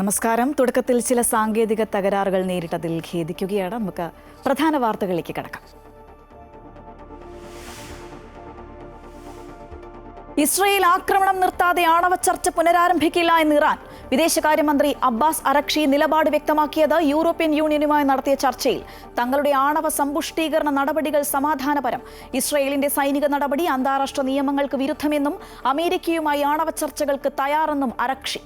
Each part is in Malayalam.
നമസ്കാരം. തുടക്കത്തിൽ ചില സാങ്കേതിക തകരാറുകൾ നേരിട്ടതിൽ ഖേദിക്കുകയാണ്. നമുക്ക് പ്രധാന വാർത്തകളിലേക്ക് കടക്കാം. ഇസ്രയേൽ ആക്രമണം നിർത്താതെ ആണവ ചർച്ച പുനരാരംഭിക്കില്ല എന്ന് ഇറാൻ. വിദേശകാര്യമന്ത്രി അബ്ബാസ് അറക്ചി നിലപാട് വ്യക്തമാക്കിയത് യൂറോപ്യൻ യൂണിയനുമായി നടത്തിയ ചർച്ചയിൽ തങ്ങളുടെ ആണവ സമ്പുഷ്ടീകരണ നടപടികൾ സമാധാനപരം, ഇസ്രയേലിന്റെ സൈനിക നടപടി അന്താരാഷ്ട്ര നിയമങ്ങൾക്ക് വിരുദ്ധമെന്നും അമേരിക്കയുമായി ആണവ ചർച്ചകൾക്ക് തയ്യാറെന്നും അറക്ചി.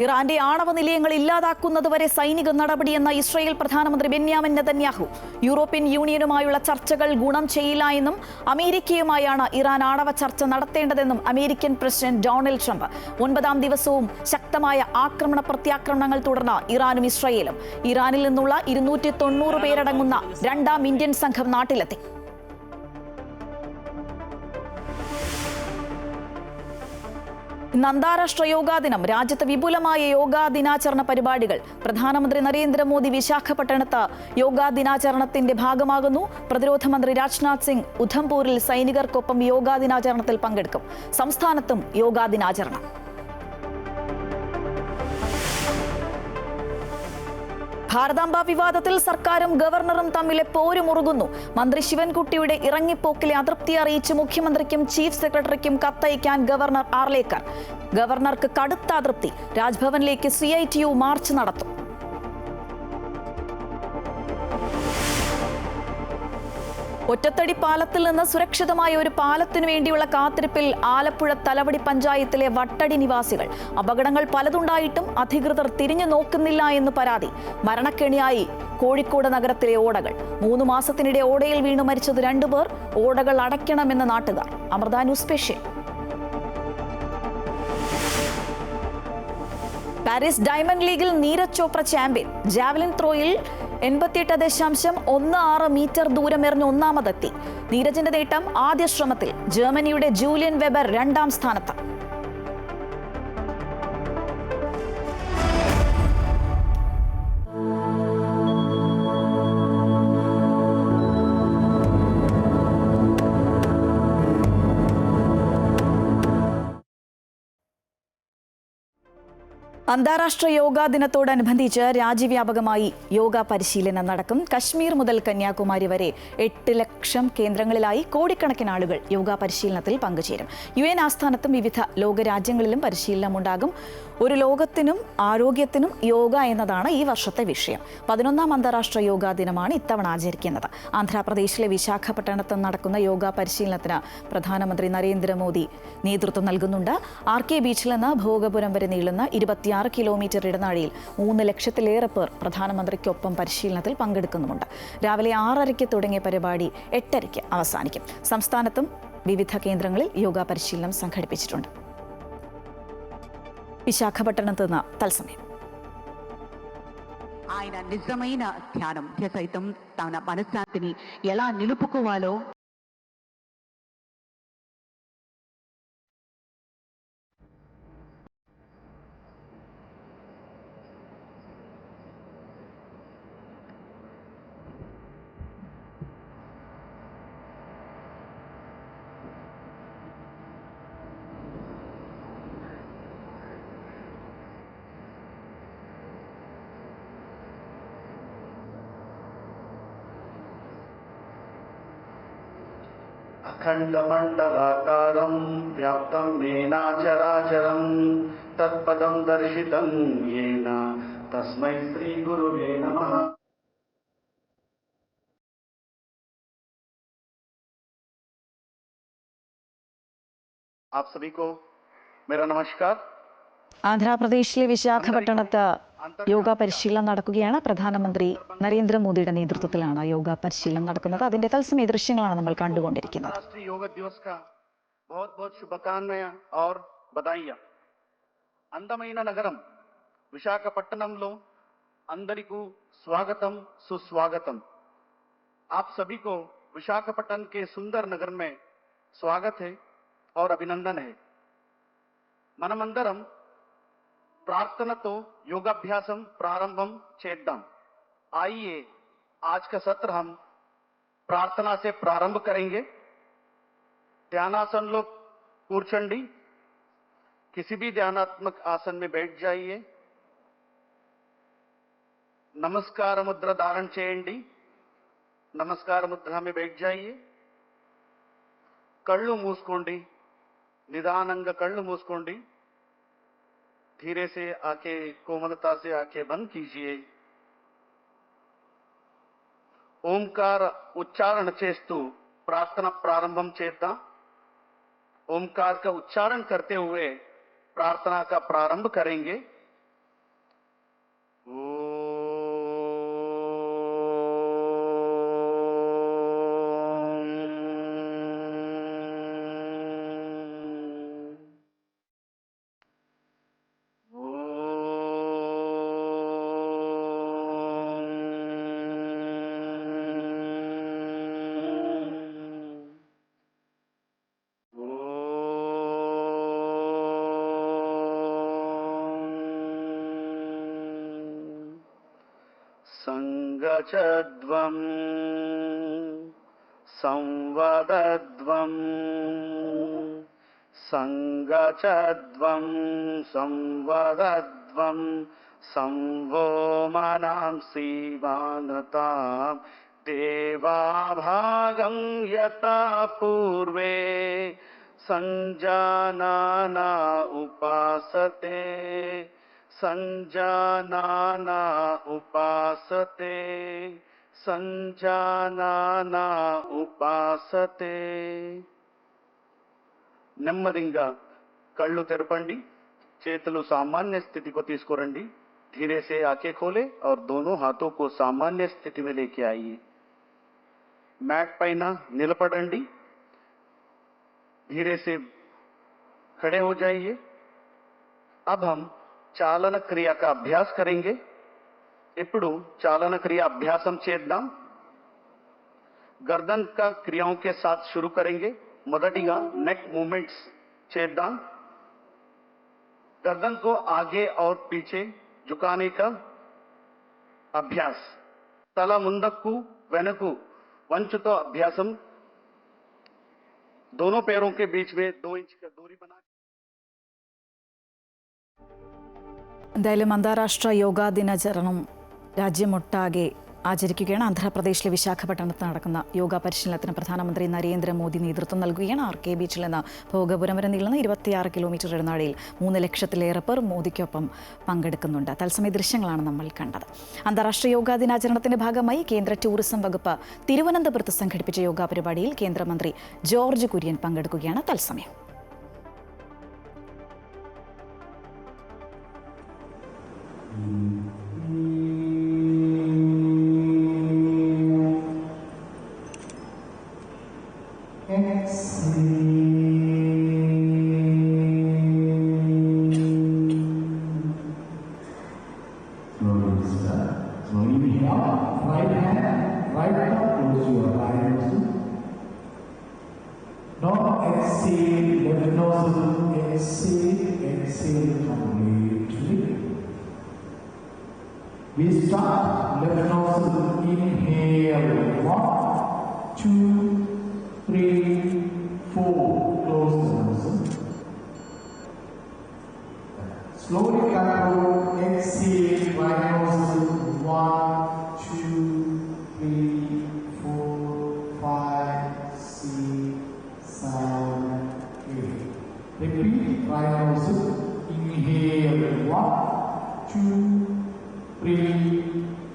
ഇറാന്റെ ആണവ നിലയങ്ങൾ ഇല്ലാതാക്കുന്നതുവരെ സൈനിക നടപടിയെന്ന ഇസ്രായേൽ പ്രധാനമന്ത്രി ബെന്യാമിൻ നെതന്യാഹു. യൂറോപ്യൻ യൂണിയനുമായുള്ള ചർച്ചകൾ ഗുണം ചെയ്യില്ല എന്നും അമേരിക്കയുമായാണ് ഇറാൻ ആണവ ചർച്ച നടത്തേണ്ടതെന്നും അമേരിക്കൻ പ്രസിഡന്റ് ഡൊണാൾഡ് ട്രംപ്. 9ാം ദിവസവും ശക്തമായ ആക്രമണ പ്രത്യാക്രമണങ്ങൾ തുടർന്ന് ഇറാനും ഇസ്രായേലും. ഇറാനിൽ നിന്നുള്ള 290 പേരടങ്ങുന്ന 2ാം ഇന്ത്യൻ സംഘം നാട്ടിലെത്തി. ഇന്ന് അന്താരാഷ്ട്ര യോഗാ ദിനം. രാജ്യത്ത് വിപുലമായ യോഗാ ദിനാചരണ പരിപാടികൾ. പ്രധാനമന്ത്രി നരേന്ദ്രമോദി വിശാഖപട്ടണത്ത് യോഗാ ദിനാചരണത്തിന്റെ ഭാഗമാകുന്നു. പ്രതിരോധ മന്ത്രി രാജ്നാഥ് സിംഗ് ഉധംപൂരിൽ സൈനികർക്കൊപ്പം യോഗാ ദിനാചരണത്തിൽ പങ്കെടുക്കും. സംസ്ഥാനത്തും യോഗാ ദിനാചരണം. ഭാരതാംബ വിവാദത്തിൽ സർക്കാരും ഗവർണറും തമ്മിലെ പോര് മുറുകുന്നു. മന്ത്രി ശിവൻകുട്ടിയുടെ ഇറങ്ങിപ്പോക്കിലെ അതൃപ്തി അറിയിച്ച് മുഖ്യമന്ത്രിക്കും ചീഫ് സെക്രട്ടറിക്കും കത്തയക്കാൻ ഗവർണർ ആർലേക്കർ. ഗവർണർക്ക് കടുത്ത അതൃപ്തി. രാജ്ഭവനിലേക്ക് CITU മാർച്ച് നടത്തും. ഒറ്റത്തടി പാലത്തിൽ നിന്ന് സുരക്ഷിതമായ ഒരു പാലത്തിനു വേണ്ടിയുള്ള കാത്തിരിപ്പിൽ ആലപ്പുഴ തലവടി പഞ്ചായത്തിലെ വട്ടടി നിവാസികൾ. അപകടങ്ങൾ പലതുണ്ടായിട്ടും അധികൃതർ തിരിഞ്ഞു നോക്കുന്നില്ല എന്ന് പരാതി. മരണക്കെണിയായി കോഴിക്കോട് നഗരത്തിലെ ഓടകൾ. 3 മാസത്തിനിടെ ഓടയിൽ വീണു മരിച്ചത് 2 പേർ. ഓടകൾ അടയ്ക്കണമെന്ന് നാട്ടുകാർ. Amrita news special. Paris diamond ലീഗിൽ നീരജ് ചോപ്ര ചാമ്പ്യൻ. ജാവലിൻ ത്രോയിൽ 88.16 മീറ്റർ ദൂരമെറിഞ്ഞ് ഒന്നാമതെത്തി. നീരജിന്റെ നേട്ടം ആദ്യ ശ്രമത്തിൽ. ജർമ്മനിയുടെ ജൂലിയൻ വെബർ 2ാം സ്ഥാനത്ത്. അന്താരാഷ്ട്ര യോഗാ ദിനത്തോടനുബന്ധിച്ച് രാജ്യവ്യാപകമായി യോഗ പരിശീലനം നടക്കും. കശ്മീർ മുതൽ കന്യാകുമാരി വരെ 8 ലക്ഷം കേന്ദ്രങ്ങളിലായി കോടിക്കണക്കിന് ആളുകൾ യോഗാ പരിശീലനത്തിൽ പങ്കുചേരും. UN ആസ്ഥാനത്തും വിവിധ ലോകരാജ്യങ്ങളിലും പരിശീലനം ഉണ്ടാകും. ഒരു ലോകത്തിനും ആരോഗ്യത്തിനും യോഗ എന്നതാണ് ഈ വർഷത്തെ വിഷയം. 11ാം അന്താരാഷ്ട്ര യോഗാ ദിനമാണ് ഇത്തവണ ആചരിക്കുന്നത്. ആന്ധ്രാപ്രദേശിലെ വിശാഖപട്ടണത്ത് നടക്കുന്ന യോഗാ പരിശീലനത്തിന് പ്രധാനമന്ത്രി നരേന്ദ്രമോദി നേതൃത്വം നൽകുന്നുണ്ട്. RK ബീച്ചിൽ നിന്ന് ഭോഗപുരം വരെ നീളുന്ന 26 കിലോമീറ്റർ ഇടനാഴിയിൽ 3 ലക്ഷത്തിലേറെ പേർ പ്രധാനമന്ത്രിക്കൊപ്പം പരിശീലനത്തിൽ പങ്കെടുക്കുന്നുമുണ്ട്. രാവിലെ 6:30 തുടങ്ങിയ പരിപാടി 8:30 അവസാനിക്കും. സംസ്ഥാനത്തും വിവിധ കേന്ദ്രങ്ങളിൽ യോഗാ പരിശീലനം സംഘടിപ്പിച്ചിട്ടുണ്ട്. విశాఖపట్నంతో తలసమయం. ఆయన నిజమైన ధ్యానం సైతం తన మనశ్శాంతిని ఎలా నిలుపుకోవాలో अखंडमंडलाकारं व्याप्तं येन चराचरं तत्पदं दर्शितं येन तस्मै श्री गुरुवे नमः. आप सभी को मेरा नमस्कार. ആന്ധ്രാപ്രദേശിലെ വിശാഖപട്ടണത്ത് യോഗ പരിശീലനം നടക്കുകയാണ്. പ്രധാനമന്ത്രി നരേന്ദ്രമോദിയുടെ നേതൃത്വത്തിലാണ് യോഗ പരിശീലനം നടക്കുന്നത്. അതിന്റെ തത്സമയ ദൃശ്യങ്ങളാണ് നമ്മൾ കണ്ടുകൊണ്ടിരിക്കുന്നത്. राष्ट्रीय योग दिवस का बहुत बहुत शुभकामनाएं और बधाइयां. అందమైన నగరం విశాఖపట్నంలో అందరికీ स्वागतम सुस्वागतम. आप सभी को विशाखापट्टनम के सुंदर नगर में स्वागत है और अभिनंदन है. మనమందరం प्रार्थनातो योगाभ्यासम प्रारंभम चेद्दाम. आइए आज का सत्र हम प्रार्थना से प्रारंभ करेंगे. ध्यानासन लोग कूर्चंडी, किसी भी ध्यानात्मक आसन में बैठ जाइए। नमस्कार मुद्रा धारण చేయండి। नमस्कार मुद्रा में बैठ जाइए। कళ్ళు మూసుకోండి, నిదానంగా కళ్ళు మూసుకోండి। धीरे से आंखें, कोमलता से आंखें बंद कीजिए। ओंकार उच्चारण చేస్తూ प्रार्थना प्रारंभम చేద్దాం। ओंकार का उच्चारण करते हुए प्रार्थना का प्रारंभ करेंगे। संगचध्वं संवदध्वं संगचध्वं संवदध्वं संवो मनांसि वानतां देवाभागं यथा पूर्वे संजानाना उपासते संजानाना उपासते संजानाना उपासते। నెమ్మదిగా కళ్ళు తెరపండి, చేతులు सामान्य स्थिति को తీసుకురండి। धीरे से आंखें खोले और दोनों हाथों को सामान्य स्थिति में लेके आइए। मैट పైన నిలబడండి। धीरे से खड़े हो जाइए। अब हम चालन क्रिया का अभ्यास करेंगे। ఇప్పుడు चालन क्रिया अभ्यासम చేద్దాం। गर्दन का क्रियाओं के साथ शुरू करेंगे। మొదటిగా नेक मूवमेंट्स చేద్దాం। गर्दन को आगे और पीछे झुकाने का अभ्यास। తల ముందుకు వెనక్కు వంచుతో अभ्यासम। दोनों पैरों के बीच में 2 इंच का दूरी बना। എന്തായാലും അന്താരാഷ്ട്ര യോഗാ ദിനാചരണം രാജ്യമൊട്ടാകെ ആചരിക്കുകയാണ്. ആന്ധ്രാപ്രദേശിലെ വിശാഖപട്ടണത്ത് നടക്കുന്ന യോഗാ പരിശീലനത്തിന് പ്രധാനമന്ത്രി നരേന്ദ്രമോദി നേതൃത്വം നൽകുകയാണ്. RK ബീച്ചിൽ നിന്ന് ഭോഗപുരം വരെ നീളുന്ന 26 കിലോമീറ്റർ ഇടനാഴിയിൽ 3 ലക്ഷത്തിലേറെ പേർ മോദിക്കൊപ്പം പങ്കെടുക്കുന്നുണ്ട്. തത്സമയ ദൃശ്യങ്ങളാണ് നമ്മൾ കണ്ടത്. അന്താരാഷ്ട്ര യോഗാ ദിനാചരണത്തിന്റെ ഭാഗമായി കേന്ദ്ര ടൂറിസം വകുപ്പ് തിരുവനന്തപുരത്ത് സംഘടിപ്പിച്ച യോഗാ പരിപാടിയിൽ കേന്ദ്രമന്ത്രി ജോർജ് കുര്യൻ പങ്കെടുക്കുകയാണ്. തത്സമയം We start left nostril, inhale, 1, 2, 3, 4, close the nostril. Slowly control, exhale, right nostril, 1, 2, 3, 4, 5, 6, 7, 8. Repeat, right nostril, inhale, 1, 2, 3,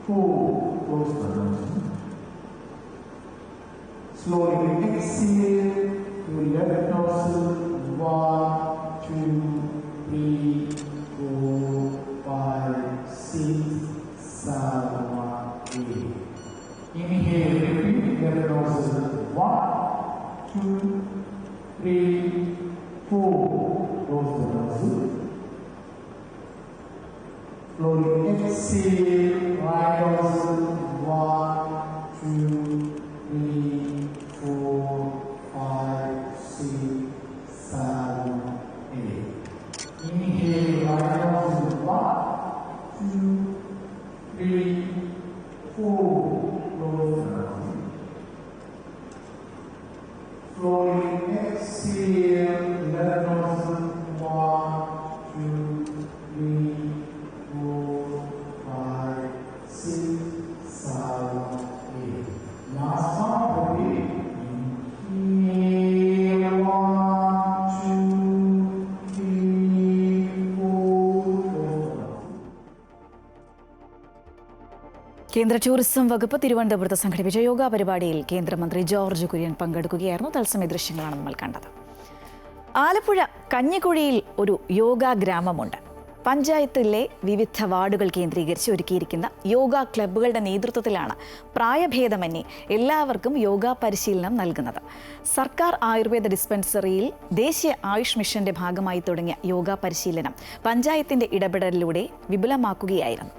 4, close the nostril. Slowly exhale to left nostril, 1, 2, 3, 4, 5, 6, 7, 8. Inhale, repeat, left nostril, 1, 2, 3, 4, close the nostril. Slowly exhale, right nostril, 1, 2, 3, 4, 5, 6, കേന്ദ്ര ടൂറിസം വകുപ്പ് തിരുവനന്തപുരത്ത് സംഘടിപ്പിച്ച യോഗ പരിപാടിയിൽ കേന്ദ്രമന്ത്രി ജോർജ് കുര്യൻ പങ്കെടുക്കുകയായിരുന്നു. തത്സമയ ദൃശ്യങ്ങളാണ് നമ്മൾ കണ്ടത്. ആലപ്പുഴ കഞ്ഞിക്കുഴിയിൽ ഒരു യോഗാ ഗ്രാമമുണ്ട്. പഞ്ചായത്തിലെ വിവിധ വാർഡുകൾ കേന്ദ്രീകരിച്ച് ഒരുക്കിയിരിക്കുന്ന യോഗ ക്ലബ്ബുകളുടെ നേതൃത്വത്തിലാണ് പ്രായഭേദമന്യേ എല്ലാവർക്കും യോഗ പരിശീലനം നൽകുന്നത്. സർക്കാർ ആയുർവേദ ഡിസ്പെൻസറിയിൽ ദേശീയ ആയുഷ് മിഷന്റെ ഭാഗമായി തുടങ്ങിയ യോഗ പരിശീലനം പഞ്ചായത്തിന്റെ ഇടപെടലിലൂടെ വിപുലമാക്കുകയായിരുന്നു.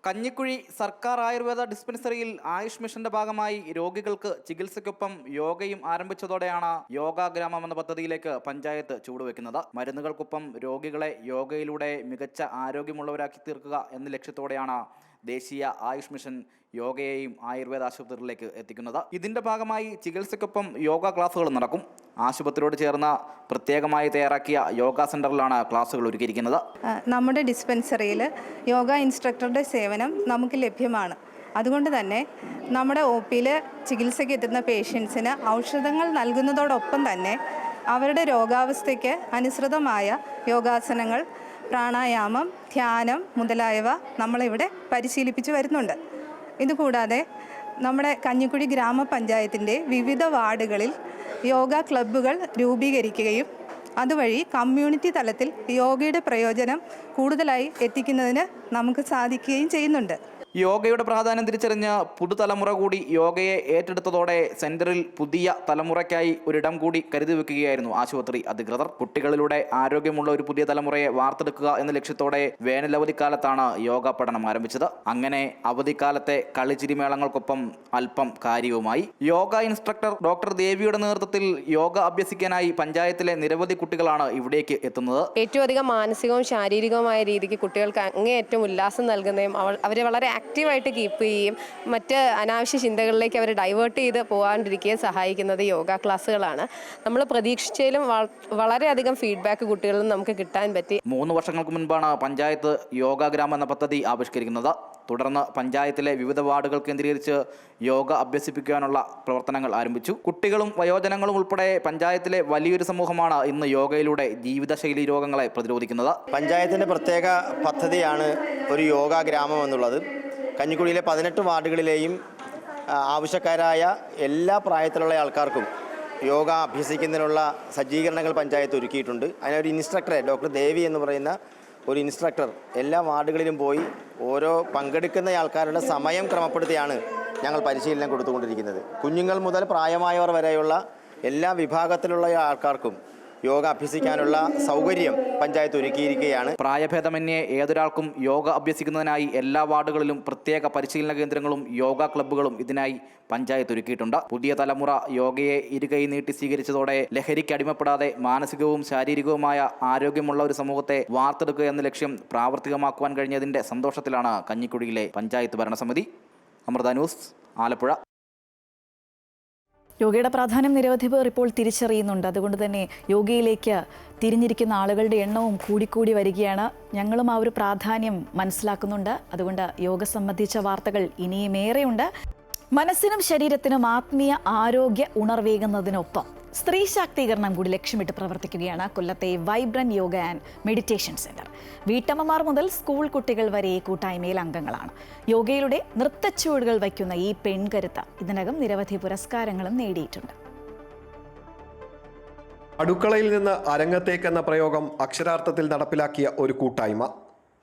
കഞ്ഞിക്കുഴി സർക്കാർ ആയുർവേദ ഡിസ്പെൻസറിയിൽ ആയുഷ് മിഷന്റെ ഭാഗമായി രോഗികൾക്ക് ചികിത്സയ്ക്കൊപ്പം യോഗയും ആരംഭിച്ചതോടെയാണ് യോഗാ ഗ്രാമം എന്ന പദ്ധതിയിലേക്ക് പഞ്ചായത്ത് ചുവടുവെക്കുന്നത്. മരുന്നുകൾക്കൊപ്പം രോഗികളെ യോഗയിലൂടെ മികച്ച ആരോഗ്യമുള്ളവരാക്കി തീർക്കുക എന്ന ലക്ഷ്യത്തോടെയാണ് ദേശീയ ആയുഷ് മിഷൻ യോഗയെയും ആയുർവേദ ആശുപത്രികളിലേക്ക് എത്തിക്കുന്നത്. ഇതിന്റെ ഭാഗമായി ചികിത്സയ്ക്കൊപ്പം യോഗ ക്ലാസുകൾ നടക്കും. ആശുപത്രിയോട് ചേർന്ന പ്രത്യേകമായി തയ്യാറാക്കിയ യോഗ സെന്ററിലാണ് ക്ലാസുകൾ ഒരുക്കിയിരിക്കുന്നത്. നമ്മുടെ ഡിസ്പെൻസറിയിൽ യോഗ ഇൻസ്ട്രക്ടറുടെ സേവനം നമുക്ക് ലഭ്യമാണ്. അതുകൊണ്ട് തന്നെ നമ്മുടെ ഒ പിയിൽ ചികിത്സയ്ക്ക് എത്തുന്ന പേഷ്യൻസിന് ഔഷധങ്ങൾ നൽകുന്നതോടൊപ്പം തന്നെ അവരുടെ രോഗാവസ്ഥയ്ക്ക് അനുസൃതമായ യോഗാസനങ്ങൾ, പ്രാണായാമം, ധ്യാനം മുതലായവ നമ്മളിവിടെ പരിശീലിപ്പിച്ച് വരുന്നുണ്ട്. ഇതുകൂടാതെ നമ്മുടെ കഞ്ഞിക്കുഴി ഗ്രാമപഞ്ചായത്തിൻ്റെ വിവിധ വാർഡുകളിൽ യോഗ ക്ലബ്ബുകൾ രൂപീകരിക്കുകയും അതുവഴി കമ്മ്യൂണിറ്റി തലത്തിൽ യോഗയുടെ പ്രയോജനം കൂടുതലായി എത്തിക്കുന്നതിന് നമുക്ക് സാധിക്കുകയും ചെയ്യുന്നുണ്ട്. യോഗയുടെ പ്രാധാന്യം തിരിച്ചറിഞ്ഞ് പുതുതലമുറ കൂടി യോഗയെ ഏറ്റെടുത്തതോടെ സെന്ററിൽ പുതിയ തലമുറയ്ക്കായി ഒരിടം കൂടി കരുതി വെക്കുകയായിരുന്നു ആശുപത്രി അധികൃതർ. കുട്ടികളിലൂടെ ആരോഗ്യമുള്ള ഒരു പുതിയ തലമുറയെ വാർത്തെടുക്കുക എന്ന ലക്ഷ്യത്തോടെ വേനലവധിക്കാലത്താണ് യോഗ പഠനം ആരംഭിച്ചത്. അങ്ങനെ അവധിക്കാലത്തെ കളിച്ചിരിമേളങ്ങൾക്കൊപ്പം അല്പം കാര്യവുമായി. യോഗ ഇൻസ്ട്രക്ടർ ഡോക്ടർ ദേവിയുടെ നേതൃത്വത്തിൽ യോഗ അഭ്യസിക്കാനായി പഞ്ചായത്തിലെ നിരവധി കുട്ടികളാണ് ഇവിടേക്ക് എത്തുന്നത്. ഏറ്റവും അധികം മാനസികവും ശാരീരികവുമായ രീതിക്ക് കുട്ടികൾക്ക് അങ്ങേയറ്റം ഉല്ലാസം നൽകുന്നതും അവരെ വളരെ ആക്റ്റീവായിട്ട് കീപ്പ് ചെയ്യുകയും മറ്റ് അനാവശ്യ ചിന്തകളിലേക്ക് അവർ ഡൈവേർട്ട് ചെയ്ത് പോകാണ്ടിരിക്കുകയും സഹായിക്കുന്നത് യോഗ ക്ലാസ്സുകളാണ്. നമ്മൾ പ്രതീക്ഷിച്ചതിലും വളരെയധികം ഫീഡ്ബാക്ക് കുട്ടികളിൽ നിന്ന് നമുക്ക് കിട്ടാൻ പറ്റി. 3 വർഷങ്ങൾക്ക് മുൻപാണ് പഞ്ചായത്ത് യോഗ ഗ്രാമം എന്ന പദ്ധതി ആവിഷ്കരിക്കുന്നത്. തുടർന്ന് പഞ്ചായത്തിലെ വിവിധ വാർഡുകൾ കേന്ദ്രീകരിച്ച് യോഗ അഭ്യസിപ്പിക്കാനുള്ള പ്രവർത്തനങ്ങൾ ആരംഭിച്ചു. കുട്ടികളും വയോജനങ്ങളും ഉൾപ്പെടെ പഞ്ചായത്തിലെ വലിയൊരു സമൂഹമാണ് ഇന്ന് യോഗയിലൂടെ ജീവിതശൈലി രോഗങ്ങളെ പ്രതിരോധിക്കുന്നത്. പഞ്ചായത്തിൻ്റെ പ്രത്യേക പദ്ധതിയാണ് ഒരു യോഗ ഗ്രാമം എന്നുള്ളത്. കഞ്ഞിക്കുഴിയിലെ 18 വാർഡുകളിലെയും ആവശ്യക്കാരായ എല്ലാ പ്രായത്തിലുള്ള ആൾക്കാർക്കും യോഗ അഭ്യസിക്കുന്നതിനുള്ള സജ്ജീകരണങ്ങൾ പഞ്ചായത്ത് ഒരുക്കിയിട്ടുണ്ട്. അതിനൊരു ഇൻസ്ട്രക്ടറെ, ഡോക്ടർ ദേവി എന്ന് പറയുന്ന ഒരു ഇൻസ്ട്രക്ടർ എല്ലാ വാർഡുകളിലും പോയി ഓരോ പങ്കെടുക്കുന്ന ആൾക്കാരുടെ സമയം ക്രമപ്പെടുത്തിയാണ് ഞങ്ങൾ പരിശീലനം കൊടുത്തുകൊണ്ടിരിക്കുന്നത്. കുഞ്ഞുങ്ങൾ മുതൽ പ്രായമായവർ വരെയുള്ള എല്ലാ വിഭാഗത്തിലുള്ള ആൾക്കാർക്കും യോഗ അഭ്യസിക്കാനുള്ള സൗകര്യം പഞ്ചായത്ത് ഒരുക്കിയിരിക്കുകയാണ്. പ്രായഭേദമന്യേ ഏതൊരാൾക്കും യോഗ അഭ്യസിക്കുന്നതിനായി എല്ലാ വാർഡുകളിലും പ്രത്യേക പരിശീലന കേന്ദ്രങ്ങളും യോഗ ക്ലബ്ബുകളും ഇതിനായി പഞ്ചായത്ത് ഒരുക്കിയിട്ടുണ്ട്. പുതിയ തലമുറ യോഗയെ ഇരുകൈ നീട്ടി സ്വീകരിച്ചതോടെ ലഹരിക്ക് അടിമപ്പെടാതെ മാനസികവും ശാരീരികവുമായ ആരോഗ്യമുള്ള ഒരു സമൂഹത്തെ വാർത്തെടുക്കുക എന്ന ലക്ഷ്യം പ്രാവർത്തികമാക്കുവാൻ കഴിഞ്ഞതിന്റെ സന്തോഷത്തിലാണ് കഞ്ഞിക്കുഴിയിലെ പഞ്ചായത്ത് ഭരണസമിതി. അമൃത ന്യൂസ്, ആലപ്പുഴ. യോഗയുടെ പ്രാധാന്യം നിരവധി പേർ ഇപ്പോൾ തിരിച്ചറിയുന്നുണ്ട്. അതുകൊണ്ട് തന്നെ യോഗയിലേക്ക് തിരിഞ്ഞിരിക്കുന്ന ആളുകളുടെ എണ്ണവും കൂടിക്കൂടി വരികയാണ്. ഞങ്ങളും ആ ഒരു പ്രാധാന്യം മനസ്സിലാക്കുന്നുണ്ട്. അതുകൊണ്ട് യോഗ സംബന്ധിച്ച വാർത്തകൾ ഇനിയും ഏറെയുണ്ട്. മനസ്സിനും ശരീരത്തിനും ആത്മീയ ആരോഗ്യ ഉണർവേകുന്നതിനൊപ്പം സ്ത്രീ ശാക്തീകരണം കൂടി ലക്ഷ്യമിട്ട് പ്രവർത്തിക്കുകയാണ് കൊല്ലത്തെ vibrant yoga and meditation centre. വീട്ടമ്മമാർ മുതൽ സ്കൂൾ കുട്ടികൾ വരെ ഈ കൂട്ടായ്മയിൽ അംഗങ്ങളാണ്. യോഗയിലൂടെ നൃത്തച്ചുവടുകൾ വയ്ക്കുന്ന ഈ പെൺകരുത്ത് ഇതിനകം നിരവധി പുരസ്കാരങ്ങളും നേടിയിട്ടുണ്ട്. അടുക്കളയിൽ നിന്ന് അരങ്ങത്തേക്കെന്ന പ്രയോഗം അക്ഷരാർത്ഥത്തിൽ നടപ്പിലാക്കിയ ഒരു കൂട്ടായ്മ.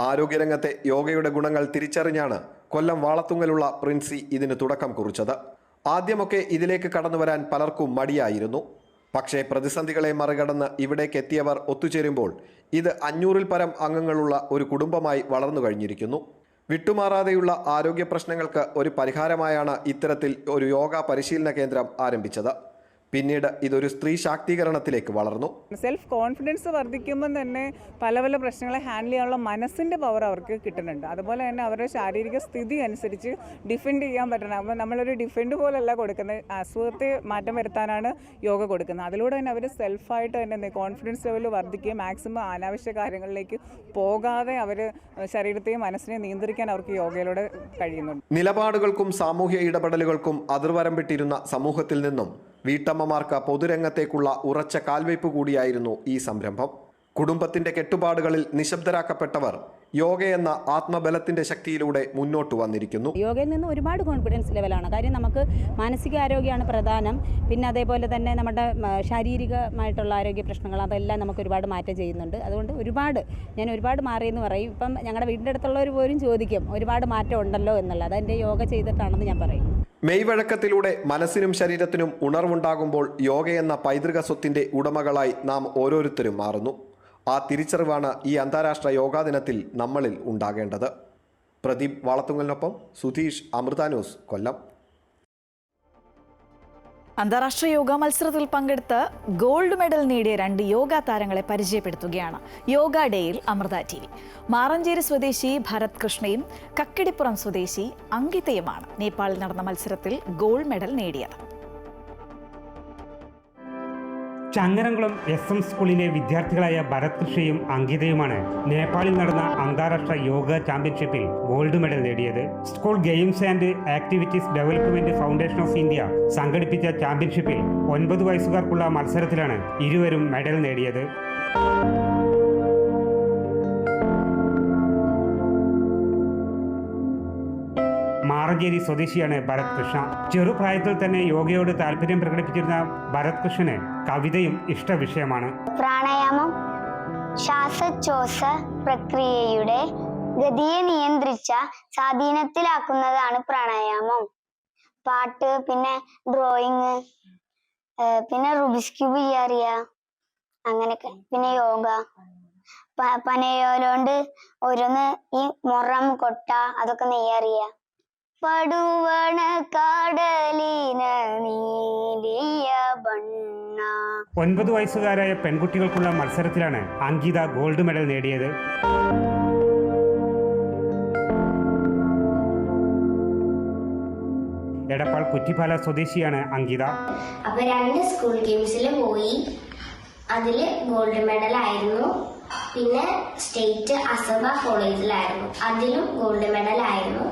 ആരോഗ്യരംഗത്തെ യോഗയുടെ ഗുണങ്ങൾ തിരിച്ചറിഞ്ഞാണ് കൊല്ലം വാളത്തുങ്കലുള്ള പ്രിൻസി ഇതിന് തുടക്കം കുറിച്ചത്. ആദ്യമൊക്കെ ഇതിലേക്ക് കടന്നുവരാൻ പലർക്കും മടിയായിരുന്നു. പക്ഷേ പ്രതിസന്ധികളെ മറികടന്ന് ഇവിടേക്ക് എത്തിയവർ ഒത്തുചേരുമ്പോൾ ഇത് 500-ൽ പരം അംഗങ്ങളുള്ള ഒരു കുടുംബമായി വളർന്നു കഴിഞ്ഞിരിക്കുന്നു. വിട്ടുമാറാതെയുള്ള ആരോഗ്യ പ്രശ്നങ്ങൾക്ക് ഒരു പരിഹാരമായാണ് ഇത്തരത്തിൽ ഒരു യോഗ പരിശീലന കേന്ദ്രം ആരംഭിച്ചത്. പിന്നീട് ഇതൊരു സ്ത്രീ ശാക്തീകരണത്തിലേക്ക് വളർന്നു. സെൽഫ് കോൺഫിഡൻസ് വർദ്ധിക്കുമ്പോൾ തന്നെ പല പല പ്രശ്നങ്ങളെ ഹാൻഡിൽ ചെയ്യാനുള്ള മനസ്സിൻ്റെ പവർ അവർക്ക് കിട്ടുന്നുണ്ട്. അതുപോലെ തന്നെ അവരുടെ ശാരീരിക സ്ഥിതി അനുസരിച്ച് ഡിഫെൻഡ് ചെയ്യാൻ പറ്റണം. അപ്പോൾ നമ്മളൊരു ഡിഫെൻഡ് പോലല്ല കൊടുക്കുന്നത്, അസുഖത്തെ മാറ്റം വരുത്താനാണ് യോഗ കൊടുക്കുന്നത്. അതിലൂടെ തന്നെ അവർ സെൽഫായിട്ട് തന്നെ കോൺഫിഡൻസ് ലെവൽ വർദ്ധിക്കുകയും മാക്സിമം അനാവശ്യ കാര്യങ്ങളിലേക്ക് പോകാതെ അവർ ശരീരത്തെയും മനസ്സിനെയും നിയന്ത്രിക്കാൻ അവർക്ക് യോഗയിലൂടെ കഴിയുന്നുണ്ട്. നിലപാടുകൾക്കും സാമൂഹ്യ ഇടപെടലുകൾക്കും അതിർവരമ്പിട്ടിരുന്ന സമൂഹത്തിൽ നിന്നും വീട്ടമ്മമാർക്ക് പൊതുരംഗത്തേക്കുള്ള ഉറച്ച കാൽവയ്പ് കൂടിയായിരുന്നു ഈ സംരംഭം. കുടുംബത്തിന്റെ കെട്ടുപാടുകളിൽ നിശബ്ദരാക്കപ്പെട്ടവർ യോഗയെന്ന ആത്മബലത്തിന്റെ ശക്തിയിലൂടെ മുന്നോട്ട് വന്നിരിക്കുന്നു. യോഗയിൽ നിന്ന് ഒരുപാട് കോൺഫിഡൻസ് ലെവലാണ്. കാര്യം നമുക്ക് മാനസികാരോഗ്യമാണ് പ്രധാനം. പിന്നെ അതേപോലെ തന്നെ നമ്മുടെ ശാരീരികമായിട്ടുള്ള ആരോഗ്യ പ്രശ്നങ്ങൾ അതെല്ലാം നമുക്ക് ഒരുപാട് മാറ്റം ചെയ്യുന്നുണ്ട്. അതുകൊണ്ട് ഞാൻ ഒരുപാട് മാറിയെന്ന് പറയും. ഇപ്പം ഞങ്ങളുടെ വീടിൻ്റെ അടുത്തുള്ളവർ പോലും ചോദിക്കും ഒരുപാട് മാറ്റം ഉണ്ടല്ലോ എന്നുള്ളത്. അതെൻ്റെ യോഗ ചെയ്തിട്ടാണെന്ന് ഞാൻ പറയും. മെയ്വഴക്കത്തിലൂടെ മനസ്സിനും ശരീരത്തിനും ഉണർവുണ്ടാകുമ്പോൾ യോഗയെന്ന പൈതൃക സ്വത്തിന്റെ ഉടമകളായി നാം ഓരോരുത്തരും മാറുന്നു. ആ തിരിച്ചറിവാണ് ഈ അന്താരാഷ്ട്ര യോഗാ ദിനത്തിൽ നമ്മളിൽ ഉണ്ടാകേണ്ടത്. പ്രദീപ് വാളത്തുങ്കലിനൊപ്പം സുധീഷ്, അമൃത ന്യൂസ്, കൊല്ലം. അന്താരാഷ്ട്ര യോഗ മത്സരത്തിൽ പങ്കെടുത്ത് ഗോൾഡ് മെഡൽ നേടിയ 2 യോഗ താരങ്ങളെ പരിചയപ്പെടുത്തുകയാണ് യോഗ ഡേയിൽ അമൃത TV. മാറഞ്ചേരി സ്വദേശി ഭരത് കൃഷ്ണയും കക്കിടിപ്പുറം സ്വദേശി അങ്കിതയുമാണ് നേപ്പാളിൽ നടന്ന മത്സരത്തിൽ ഗോൾഡ് മെഡൽ നേടിയത്. ചങ്ങരംകുളം SM സ്കൂളിലെ വിദ്യാർത്ഥികളായ ഭരത് കൃഷ്ണയും അങ്കിതയുമാണ് നേപ്പാളിൽ നടന്ന അന്താരാഷ്ട്ര യോഗ ചാമ്പ്യൻഷിപ്പിൽ ഗോൾഡ് മെഡൽ നേടിയത്. School games and activities development foundation of India സംഘടിപ്പിച്ച ചാമ്പ്യൻഷിപ്പിൽ 9 വയസ്സുകാർക്കുള്ള മത്സരത്തിലാണ് ഇരുവരും മെഡൽ നേടിയത്. മാറഞ്ചേരി സ്വദേശിയാണ് ഭരത് കൃഷ്ണ. ചെറുപ്രായത്തിൽ തന്നെ യോഗയോട് താല്പര്യം പ്രകടിപ്പിച്ചിരുന്ന ഭരത് കൃഷ്ണന് കവിതയും ഇഷ്ടവിഷയമാണ്. പ്രാണായാമം ശ്വാസോച്ഛ്വാസ പ്രക്രിയയുടെ ഗതിയെ നിയന്ത്രിച്ച സ്വാധീനത്തിലാക്കുന്നതാണ് പ്രാണായാമം. പാട്ട്, പിന്നെ ഡ്രോയിങ്, പിന്നെ റുബിക്സ് ക്യൂബ് ചെയ്യാറിയ, അങ്ങനെയൊക്കെ. പിന്നെ യോഗ, പനയോലോണ്ട് ഓരോന്ന് ഈ മൊറം, കൊട്ട അതൊക്കെ നെയ്യറിയ. പടുവണ കാടലിന നീലിയ ബണ്ണ. 9 വയസ്സുകാരായ പെൺകുട്ടികൾക്കുള്ള മത്സരത്തിലാണ് അങ്കിത ഗോൾഡ് മെഡൽ നേടിയത്. എടപ്പാൾ കുറ്റിപ്പാല സ്വദേശിയാണ് അങ്കിത. അപ്പൊ 2 സ്കൂൾ ഗെയിംസിൽ പോയി, അതില് ഗോൾഡ് മെഡൽ ആയിരുന്നു. പിന്നെ സ്റ്റേറ്റ് അസബ കോളേജിലായിരുന്നു, അതിലും ഗോൾഡ് മെഡൽ ആയിരുന്നു.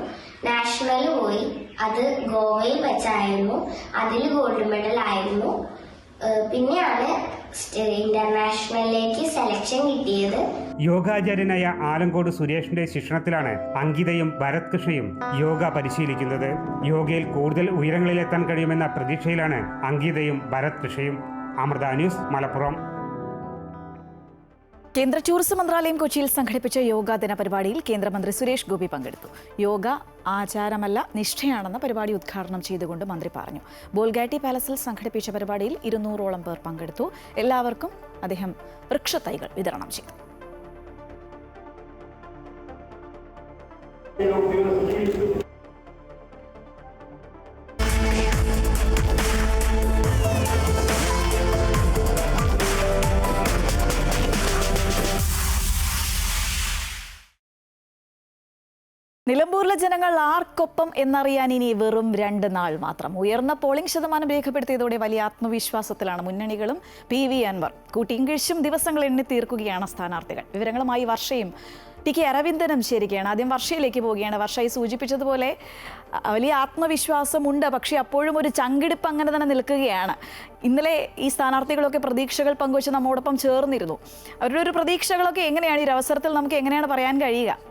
നാഷണൽ പോയി, അത് ഗോവയിൽ വെച്ചായിരുന്നു, അതിൽ ഗോൾഡ് മെഡൽ ആയിരുന്നു. പിന്നെയാണ് ഇന്റർനാഷണലിലേക്ക് സെലക്ഷൻ കിട്ടിയത്. യോഗാചാര്യനായ ആലങ്കോട് സുരേഷിന്റെ ശിക്ഷണത്തിലാണ് അങ്കിതയും ഭരത് കൃഷ്ണയും യോഗ പരിശീലിക്കുന്നത്. യോഗയിൽ കൂടുതൽ ഉയരങ്ങളിലെത്താൻ കഴിയുമെന്ന പ്രതീക്ഷയിലാണ് അങ്കിതയും ഭരത് കൃഷ്ണയും. അമൃത ന്യൂസ്, മലപ്പുറം. കേന്ദ്ര ടൂറിസം മന്ത്രാലയം കൊച്ചിയിൽ സംഘടിപ്പിച്ച യോഗാ ദിന പരിപാടിയിൽ കേന്ദ്രമന്ത്രി സുരേഷ് ഗോപി പങ്കെടുത്തു. യോഗ ആചാരമല്ല, നിഷ്ഠയാണെന്ന് പരിപാടി ഉദ്ഘാടനം ചെയ്തുകൊണ്ട് മന്ത്രി പറഞ്ഞു. ബോൾഗാട്ടി പാലസിൽ സംഘടിപ്പിച്ച പരിപാടിയിൽ 200ഓളം പേർ പങ്കെടുത്തു. എല്ലാവർക്കും അദ്ദേഹം വൃക്ഷത്തൈകൾ വിതരണം ചെയ്തു. നിലമ്പൂരിലെ ജനങ്ങൾ ആർക്കൊപ്പം എന്നറിയാൻ ഇനി വെറും 2 നാൾ മാത്രം. ഉയർന്ന പോളിംഗ് ശതമാനം രേഖപ്പെടുത്തിയതോടെ വലിയ ആത്മവിശ്വാസത്തിലാണ് മുന്നണികളും. PV അൻവർ കൂട്ടിയും കിഴിച്ചും ദിവസങ്ങൾ എണ്ണി തീർക്കുകയാണ് സ്ഥാനാർത്ഥികൾ. വിവരങ്ങളുമായി വർഷയും TK അരവിന്ദനും ചേരുകയാണ്. ആദ്യം വർഷയിലേക്ക് പോവുകയാണ്. വർഷയെ സൂചിപ്പിച്ചതുപോലെ വലിയ ആത്മവിശ്വാസമുണ്ട്, പക്ഷേ അപ്പോഴും ഒരു ചങ്കിടിപ്പ് അങ്ങനെ തന്നെ നിൽക്കുകയാണ്. ഇന്നലെ ഈ സ്ഥാനാർത്ഥികളൊക്കെ പ്രതീക്ഷകൾ പങ്കുവച്ച് നമ്മോടൊപ്പം ചേർന്നിരുന്നു. അവരുടെ ഒരു പ്രതീക്ഷകളൊക്കെ എങ്ങനെയാണ് ഈ അവസരത്തിൽ നമുക്ക് എങ്ങനെയാണ് പറയാൻ കഴിയുക?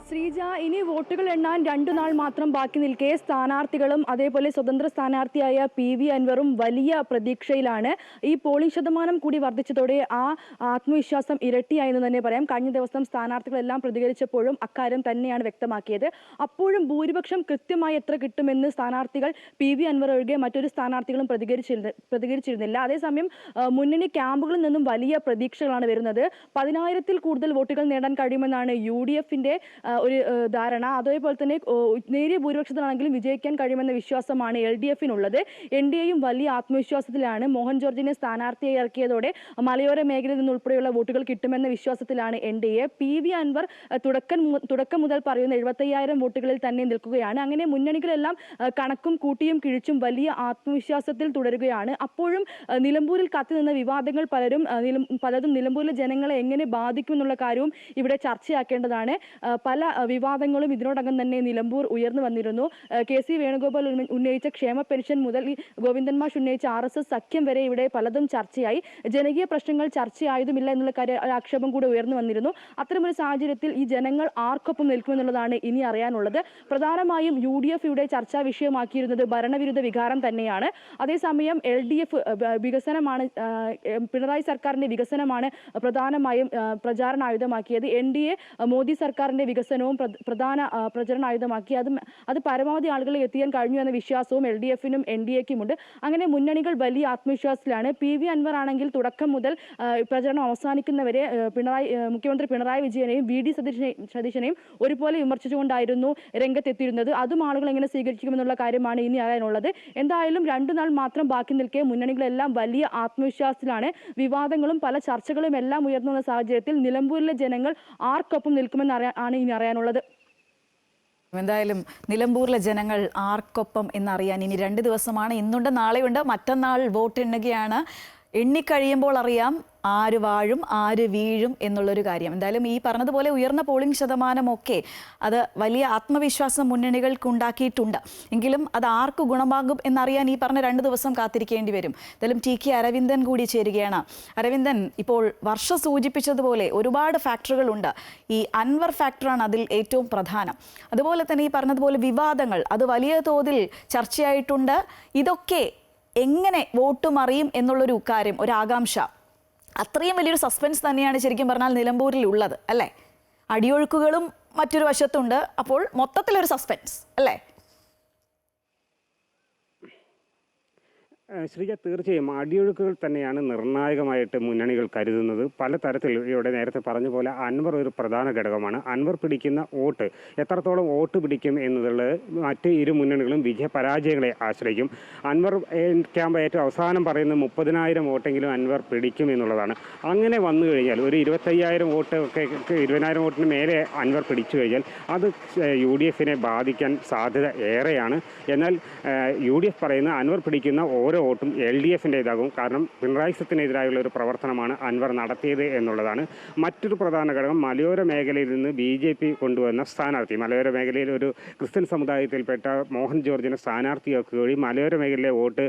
ശ്രീജ, ഇനി വോട്ടുകൾ എണ്ണാൻ 2 നാൾ മാത്രം ബാക്കി നിൽക്കെ സ്ഥാനാർത്ഥികളും അതേപോലെ സ്വതന്ത്ര സ്ഥാനാർത്ഥിയായ PV അൻവറും വലിയ പ്രതീക്ഷയിലാണ്. ഈ പോളിംഗ് ശതമാനം കൂടി വർദ്ധിച്ചതോടെ ആ ആത്മവിശ്വാസം ഇരട്ടിയായെന്ന് തന്നെ പറയാം. കഴിഞ്ഞ ദിവസം സ്ഥാനാർത്ഥികളെല്ലാം പ്രതികരിച്ചപ്പോഴും അക്കാര്യം തന്നെയാണ് വ്യക്തമാക്കിയത്. അപ്പോഴും ഭൂരിപക്ഷം കൃത്യമായി എത്ര കിട്ടുമെന്ന് സ്ഥാനാർത്ഥികൾ PV അൻവർ ഒഴികെ മറ്റൊരു സ്ഥാനാർത്ഥികളും പ്രതികരിച്ചിരുന്നില്ല. അതേസമയം മുന്നണി ക്യാമ്പുകളിൽ നിന്നും വലിയ പ്രതീക്ഷകളാണ് വരുന്നത്. 10,000-ൽ കൂടുതൽ വോട്ടുകൾ നേടാൻ കഴിയുമെന്നാണ് UDFന്റെ ഒരു ധാരണ. അതേപോലെ തന്നെ നേരിയ ഭൂരിപക്ഷത്തിലാണെങ്കിലും വിജയിക്കാൻ കഴിയുമെന്ന വിശ്വാസമാണ് LDFിനുള്ളത്. NDAയും വലിയ ആത്മവിശ്വാസത്തിലാണ്. മോഹൻ ജോർജിനെ സ്ഥാനാർത്ഥിയായി ഇറക്കിയതോടെ മലയോര മേഖലയിൽ നിന്നുൾപ്പെടെയുള്ള വോട്ടുകൾ കിട്ടുമെന്ന വിശ്വാസത്തിലാണ് NDA. PV അൻവർ തുടക്കം മുതൽ പറയുന്ന 75,000 വോട്ടുകളിൽ തന്നെ നിൽക്കുകയാണ്. അങ്ങനെ മുന്നണികളെല്ലാം കണക്കും കൂട്ടിയും കിഴിച്ചും വലിയ ആത്മവിശ്വാസത്തിൽ തുടരുകയാണ്. അപ്പോഴും നിലമ്പൂരിൽ കത്തിനിന്ന വിവാദങ്ങൾ പലതും നിലമ്പൂരിലെ ജനങ്ങളെ എങ്ങനെ ബാധിക്കുമെന്നുള്ള കാര്യവും ഇവിടെ ചർച്ചയാക്കേണ്ടതാണ്. പല വിവാദങ്ങളും ഇതിനോടകം തന്നെ നിലമ്പൂർ ഉയർന്നു വന്നിരുന്നു. KC വേണുഗോപാൽ ഉന്നയിച്ച ക്ഷേമ പെൻഷൻ മുതൽ ഗോവിന്ദൻ മാഷ് ഉന്നയിച്ച RSS സഖ്യം വരെ ഇവിടെ പലതും ചർച്ചയായി. ജനകീയ പ്രശ്നങ്ങൾ ചർച്ചയായതുമില്ല എന്നുള്ള ആക്ഷേപം കൂടെ ഉയർന്നു വന്നിരുന്നു. അത്തരമൊരു സാഹചര്യത്തിൽ ഈ ജനങ്ങൾ ആർക്കൊപ്പം നിൽക്കുമെന്നുള്ളതാണ് ഇനി അറിയാനുള്ളത്. പ്രധാനമായും UDF ഇവിടെ ചർച്ചാ വിഷയമാക്കിയിരുന്നത് ഭരണവിരുദ്ധ വികാരം തന്നെയാണ്. അതേസമയം LDF വികസനമാണ്, പിണറായി സർക്കാരിന്റെ വികസനമാണ് പ്രധാനമായും പ്രചാരണായുധമാക്കിയത്. NDA മോദി സർക്കാരിന്റെ വികസനവും പ്രധാന പ്രചരണായുധമാക്കി. അത് പരമാവധി ആളുകളിൽ എത്തിക്കാൻ കഴിഞ്ഞു എന്ന വിശ്വാസവും LDFിനും NDAയ്ക്കും ഉണ്ട്. അങ്ങനെ മുന്നണികൾ വലിയ ആത്മവിശ്വാസത്തിലാണ്. PV അൻവർ ആണെങ്കിൽ തുടക്കം മുതൽ പ്രചരണം അവസാനിക്കുന്നവരെ മുഖ്യമന്ത്രി പിണറായി വിജയനെയും VD സതീശനെയും ഒരുപോലെ വിമർശിച്ചുകൊണ്ടായിരുന്നു രംഗത്തെത്തിയിരുന്നത്. അതും ആളുകൾ എങ്ങനെ സ്വീകരിക്കുമെന്നുള്ള കാര്യമാണ് ഇനി അറിയാനുള്ളത്. എന്തായാലും 2 നാൾ മാത്രം ബാക്കി നിൽക്കെ മുന്നണികളെല്ലാം വലിയ ആത്മവിശ്വാസത്തിലാണ്. വിവാദങ്ങളും പല ചർച്ചകളും എല്ലാം ഉയർന്നു വന്ന സാഹചര്യത്തിൽ നിലമ്പൂരിലെ ജനങ്ങൾ ആർക്കൊപ്പം നിൽക്കുമെന്ന് ഇനി അറിയാനുള്ളത്. എന്തായാലും നിലമ്പൂരിലെ ജനങ്ങൾ ആർക്കൊപ്പം എന്നറിയാൻ ഇനി 2 ദിവസമാണ്. ഇന്നുണ്ട്, നാളെയുണ്ട്, മറ്റന്നാൾ വോട്ടെണ്ണുകയാണ്. എണ്ണിക്കഴിയുമ്പോൾ അറിയാം ആര് വാഴും ആര് വീഴും എന്നുള്ളൊരു കാര്യം. എന്തായാലും ഈ പറഞ്ഞതുപോലെ ഉയർന്ന പോളിംഗ് ശതമാനമൊക്കെ അത് വലിയ ആത്മവിശ്വാസം മുന്നണികൾക്ക് ഉണ്ടാക്കിയിട്ടുണ്ട്. എങ്കിലും അത് ആർക്ക് ഗുണമാകും എന്നറിയാൻ ഈ പറഞ്ഞ 2 ദിവസം കാത്തിരിക്കേണ്ടി വരും. എന്തായാലും TK അരവിന്ദൻ കൂടി ചേരുകയാണ്. അരവിന്ദൻ, ഇപ്പോൾ വർഷ സൂചിപ്പിച്ചതുപോലെ ഒരുപാട് ഫാക്ടറുകളുണ്ട്. ഈ അൻവർ ഫാക്ടറാണ് അതിൽ ഏറ്റവും പ്രധാനം. അതുപോലെ തന്നെ ഈ പറഞ്ഞതുപോലെ വിവാദങ്ങൾ അത് വലിയ തോതിൽ ചർച്ചയായിട്ടുണ്ട്. ഇതൊക്കെ എങ്ങനെ വോട്ട് മറിയും എന്നുള്ളൊരു കാര്യം, ഒരു ആകാംക്ഷ, അത്രയും വലിയൊരു സസ്പെൻസ് തന്നെയാണ് ശരിക്കും പറഞ്ഞാൽ നിലമ്പൂരിൽ ഉള്ളത് അല്ലേ? അടിയൊഴുക്കുകളും മറ്റൊരു വശത്തുണ്ട്. അപ്പോൾ മൊത്തത്തിലൊരു സസ്പെൻസ് അല്ലേ? ശ്രീജ, തീർച്ചയായും അടിയൊഴുക്കുകൾ തന്നെയാണ് നിർണായകമായിട്ട് മുന്നണികൾ കരുതുന്നത്. പലതരത്തിൽ ഇവിടെ നേരത്തെ പറഞ്ഞ പോലെ അൻവർ ഒരു പ്രധാന ഘടകമാണ്. അൻവർ പിടിക്കുന്ന വോട്ട്, എത്രത്തോളം വോട്ട് പിടിക്കും എന്നുള്ളത് മറ്റ് ഇരു മുന്നണികളും വിജയപരാജയങ്ങളെ ആശ്രയിക്കും. അൻവർ ക്യാമ്പ് ഏറ്റവും അവസാനം പറയുന്നത് 30,000 വോട്ടെങ്കിലും അൻവർ പിടിക്കും എന്നുള്ളതാണ്. അങ്ങനെ വന്നു കഴിഞ്ഞാൽ ഒരു 25,000 വോട്ട് ഒക്കെ 20,000 വോട്ടിന് മേലെ അൻവർ പിടിച്ചു കഴിഞ്ഞാൽ അത് UDFിനെ ബാധിക്കാൻ സാധ്യത ഏറെയാണ്. എന്നാൽ UDF പറയുന്ന അൻവർ പിടിക്കുന്ന ഓരോ വോട്ടും LDFിൻ്റെതാകും. കാരണം പിണറായി സത്തിനെതിരായുള്ള ഒരു പ്രവർത്തനമാണ് അൻവർ നടത്തിയത് എന്നുള്ളതാണ്. മറ്റൊരു പ്രധാന ഘടകം മലയോര മേഖലയിൽ നിന്ന് BJP കൊണ്ടുവന്ന സ്ഥാനാർത്ഥി, മലയോര മേഖലയിൽ ഒരു ക്രിസ്ത്യൻ സമുദായത്തിൽപ്പെട്ട മോഹൻ ജോർജിനെ സ്ഥാനാർത്ഥിയാക്കുക വഴി മലയോര മേഖലയിലെ വോട്ട്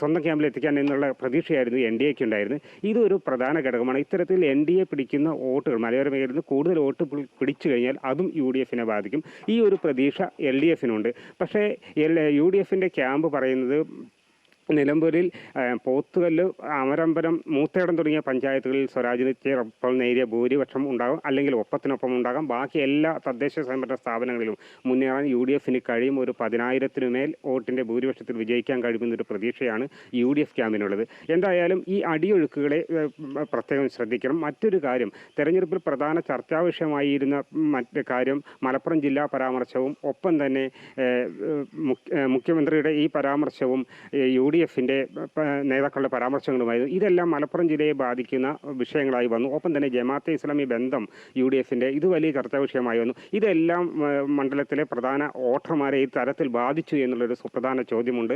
സ്വന്തം ക്യാമ്പിൽ എത്തിക്കാൻ എന്നുള്ള പ്രതീക്ഷയായിരുന്നു NDAയ്ക്ക് ഉണ്ടായിരുന്നത്. ഇതൊരു പ്രധാന ഘടകമാണ്. ഇത്തരത്തിൽ NDA പിടിക്കുന്ന വോട്ടുകൾ മലയോര മേഖലയിൽ നിന്ന് കൂടുതൽ വോട്ട് പിടിച്ചു കഴിഞ്ഞാൽ അതും UDFിനെ ബാധിക്കും. ഈ ഒരു പ്രതീക്ഷ LDFിനുണ്ട്. പക്ഷേ UDFിൻ്റെ ക്യാമ്പ് പറയുന്നത് നിലമ്പൂരിൽ പോത്തുകല്ല്, അമരമ്പലം, മൂത്തേടം തുടങ്ങിയ പഞ്ചായത്തുകളിൽ സ്വരാജിന് ചിലപ്പോൾ നേരിയ ഭൂരിപക്ഷം ഉണ്ടാകും, അല്ലെങ്കിൽ ഒപ്പത്തിനൊപ്പം ഉണ്ടാകാം. ബാക്കി എല്ലാ തദ്ദേശ സ്വയംഭരണ സ്ഥാപനങ്ങളിലും മുന്നേറാൻ UDFിന് കഴിയും. ഒരു 10,000-ന് മേൽ വോട്ടിൻ്റെ ഭൂരിപക്ഷത്തിൽ വിജയിക്കാൻ കഴിയുമെന്നൊരു പ്രതീക്ഷയാണ് UDF ക്യാമ്പിനുള്ളത്. എന്തായാലും ഈ അടിയൊഴുക്കുകളെ പ്രത്യേകം ശ്രദ്ധിക്കണം. മറ്റൊരു കാര്യം, തെരഞ്ഞെടുപ്പിൽ പ്രധാന ചർച്ചാ വിഷയമായിരുന്ന മറ്റ് കാര്യം മലപ്പുറം ജില്ലാ പരാമർശവും ഒപ്പം തന്നെ മുഖ്യമന്ത്രിയുടെ ഈ പരാമർശവും UDFിൻ്റെ നേതാക്കളുടെ പരാമർശങ്ങളുമായിരുന്നു. ഇതെല്ലാം മലപ്പുറം ജില്ലയെ ബാധിക്കുന്ന വിഷയങ്ങളായി വന്നു. ഒപ്പം തന്നെ ജമാഅത്തെ ഇസ്ലാമി ബന്ധം UDFിൻ്റെ ഇത് വലിയ ചർച്ചാ വിഷയമായി വന്നു. ഇതെല്ലാം മണ്ഡലത്തിലെ പ്രധാന വോട്ടർമാരെ ഈ തരത്തിൽ ബാധിച്ചു എന്നുള്ളൊരു സുപ്രധാന ചോദ്യമുണ്ട്.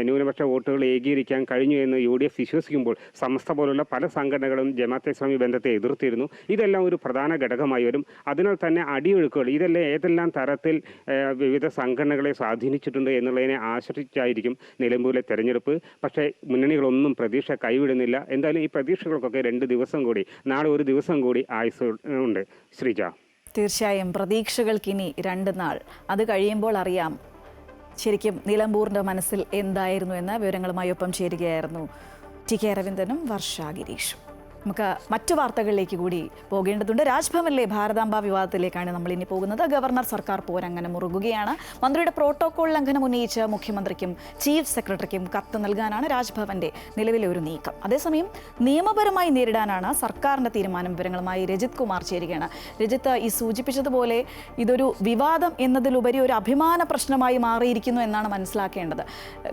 ന്യൂനപക്ഷ വോട്ടുകൾ ഏകീകരിക്കാൻ കഴിഞ്ഞു എന്ന് UDF വിശ്വസിക്കുമ്പോൾ സമസ്ത പോലുള്ള പല സംഘടനകളും ജമാഅത്തെ ഇസ്ലാമി ബന്ധത്തെ എതിർത്തിരുന്നു. ഇതെല്ലാം ഒരു പ്രധാന ഘടകമായി വരും. അതിനാൽ തന്നെ അടിയൊഴുക്കുകൾ ഇതെല്ലാം ഏതെല്ലാം തരത്തിൽ വിവിധ സംഘടനകളെ സ്വാധീനിച്ചിട്ടുണ്ട് എന്നുള്ളതിനെ ആശ്രയിച്ചായിരിക്കും നിലമ്പൂരിലെ തെരഞ്ഞെടുപ്പ്. പക്ഷേ മുന്നണികളൊന്നും പ്രതീക്ഷ കൈവിടുന്നില്ല. എന്തായാലും ഈ പ്രതീക്ഷകൾക്കൊക്കെ 2 ദിവസം കൂടി, നാളെ ഒരു ദിവസം കൂടി ആയുസ് ഉണ്ട്. ശ്രീജ, തീർച്ചയായും പ്രതീക്ഷകൾക്കിനി 2 നാൾ. അത് കഴിയുമ്പോൾ അറിയാം ശരിക്കും നിലമ്പൂരിൻ്റെ മനസ്സിൽ എന്തായിരുന്നു എന്ന വിവരങ്ങളുമായി ഒപ്പം ചേരുകയായിരുന്നു TK അരവിന്ദനും വർഷ ഗിരീഷും. നമുക്ക് മറ്റു വാർത്തകളിലേക്ക് കൂടി പോകേണ്ടതുണ്ട്. രാജ്ഭവനിലെ ഭാരതാംബ വിവാദത്തിലേക്കാണ് നമ്മൾ ഇനി പോകുന്നത്. ഗവർണർ സർക്കാർ പോരങ്ങനെ മുറുകുകയാണ്. മന്ത്രിയുടെ പ്രോട്ടോകോൾ ലംഘനം ഉന്നയിച്ച് മുഖ്യമന്ത്രിക്കും ചീഫ് സെക്രട്ടറിക്കും കത്ത് നൽകാനാണ് രാജ്ഭവന്റെ നിലവിലെ ഒരു നീക്കം. അതേസമയം നിയമപരമായി നേരിടാനാണ് സർക്കാരിന്റെ തീരുമാനം. വിവരങ്ങളുമായി രജിത് കുമാർ ചേരുകയാണ്. രജിത്ത്, ഈ സൂചിപ്പിച്ചതുപോലെ ഇതൊരു വിവാദം എന്നതിലുപരി ഒരു അഭിമാന പ്രശ്നമായി മാറിയിരിക്കുന്നു എന്നാണ് മനസ്സിലാക്കേണ്ടത്.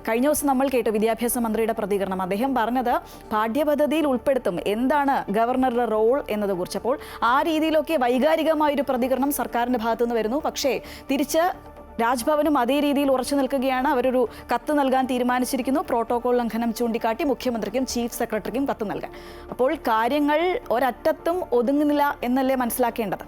കഴിഞ്ഞ ദിവസം നമ്മൾ കേട്ടു വിദ്യാഭ്യാസ മന്ത്രിയുടെ പ്രതികരണം. അദ്ദേഹം പറഞ്ഞത് പാഠ്യപദ്ധതിയിൽ ഉൾപ്പെടുത്തും, എന്താണ് ഗവർണറുടെ റോൾ എന്നതുകുറിച്ച്. അപ്പോൾ ആ രീതിയിലൊക്കെ വൈകാരികമായൊരു പ്രതികരണം സർക്കാരിന്റെ ഭാഗത്തുനിന്ന് വരുന്നു. പക്ഷേ തിരിച്ച് രാജ്ഭവനും അതേ രീതിയിൽ ഉറച്ചു നിൽക്കുകയാണ്. അവരൊരു കത്ത് നൽകാൻ തീരുമാനിച്ചിരിക്കുന്നു. പ്രോട്ടോകോൾ ലംഘനം ചൂണ്ടിക്കാട്ടി മുഖ്യമന്ത്രിക്കും ചീഫ് സെക്രട്ടറിക്കും കത്ത് നൽകാൻ. അപ്പോൾ കാര്യങ്ങൾ ഒരറ്റത്തും ഒതുങ്ങുന്നില്ല എന്നല്ലേ മനസ്സിലാക്കേണ്ടത്?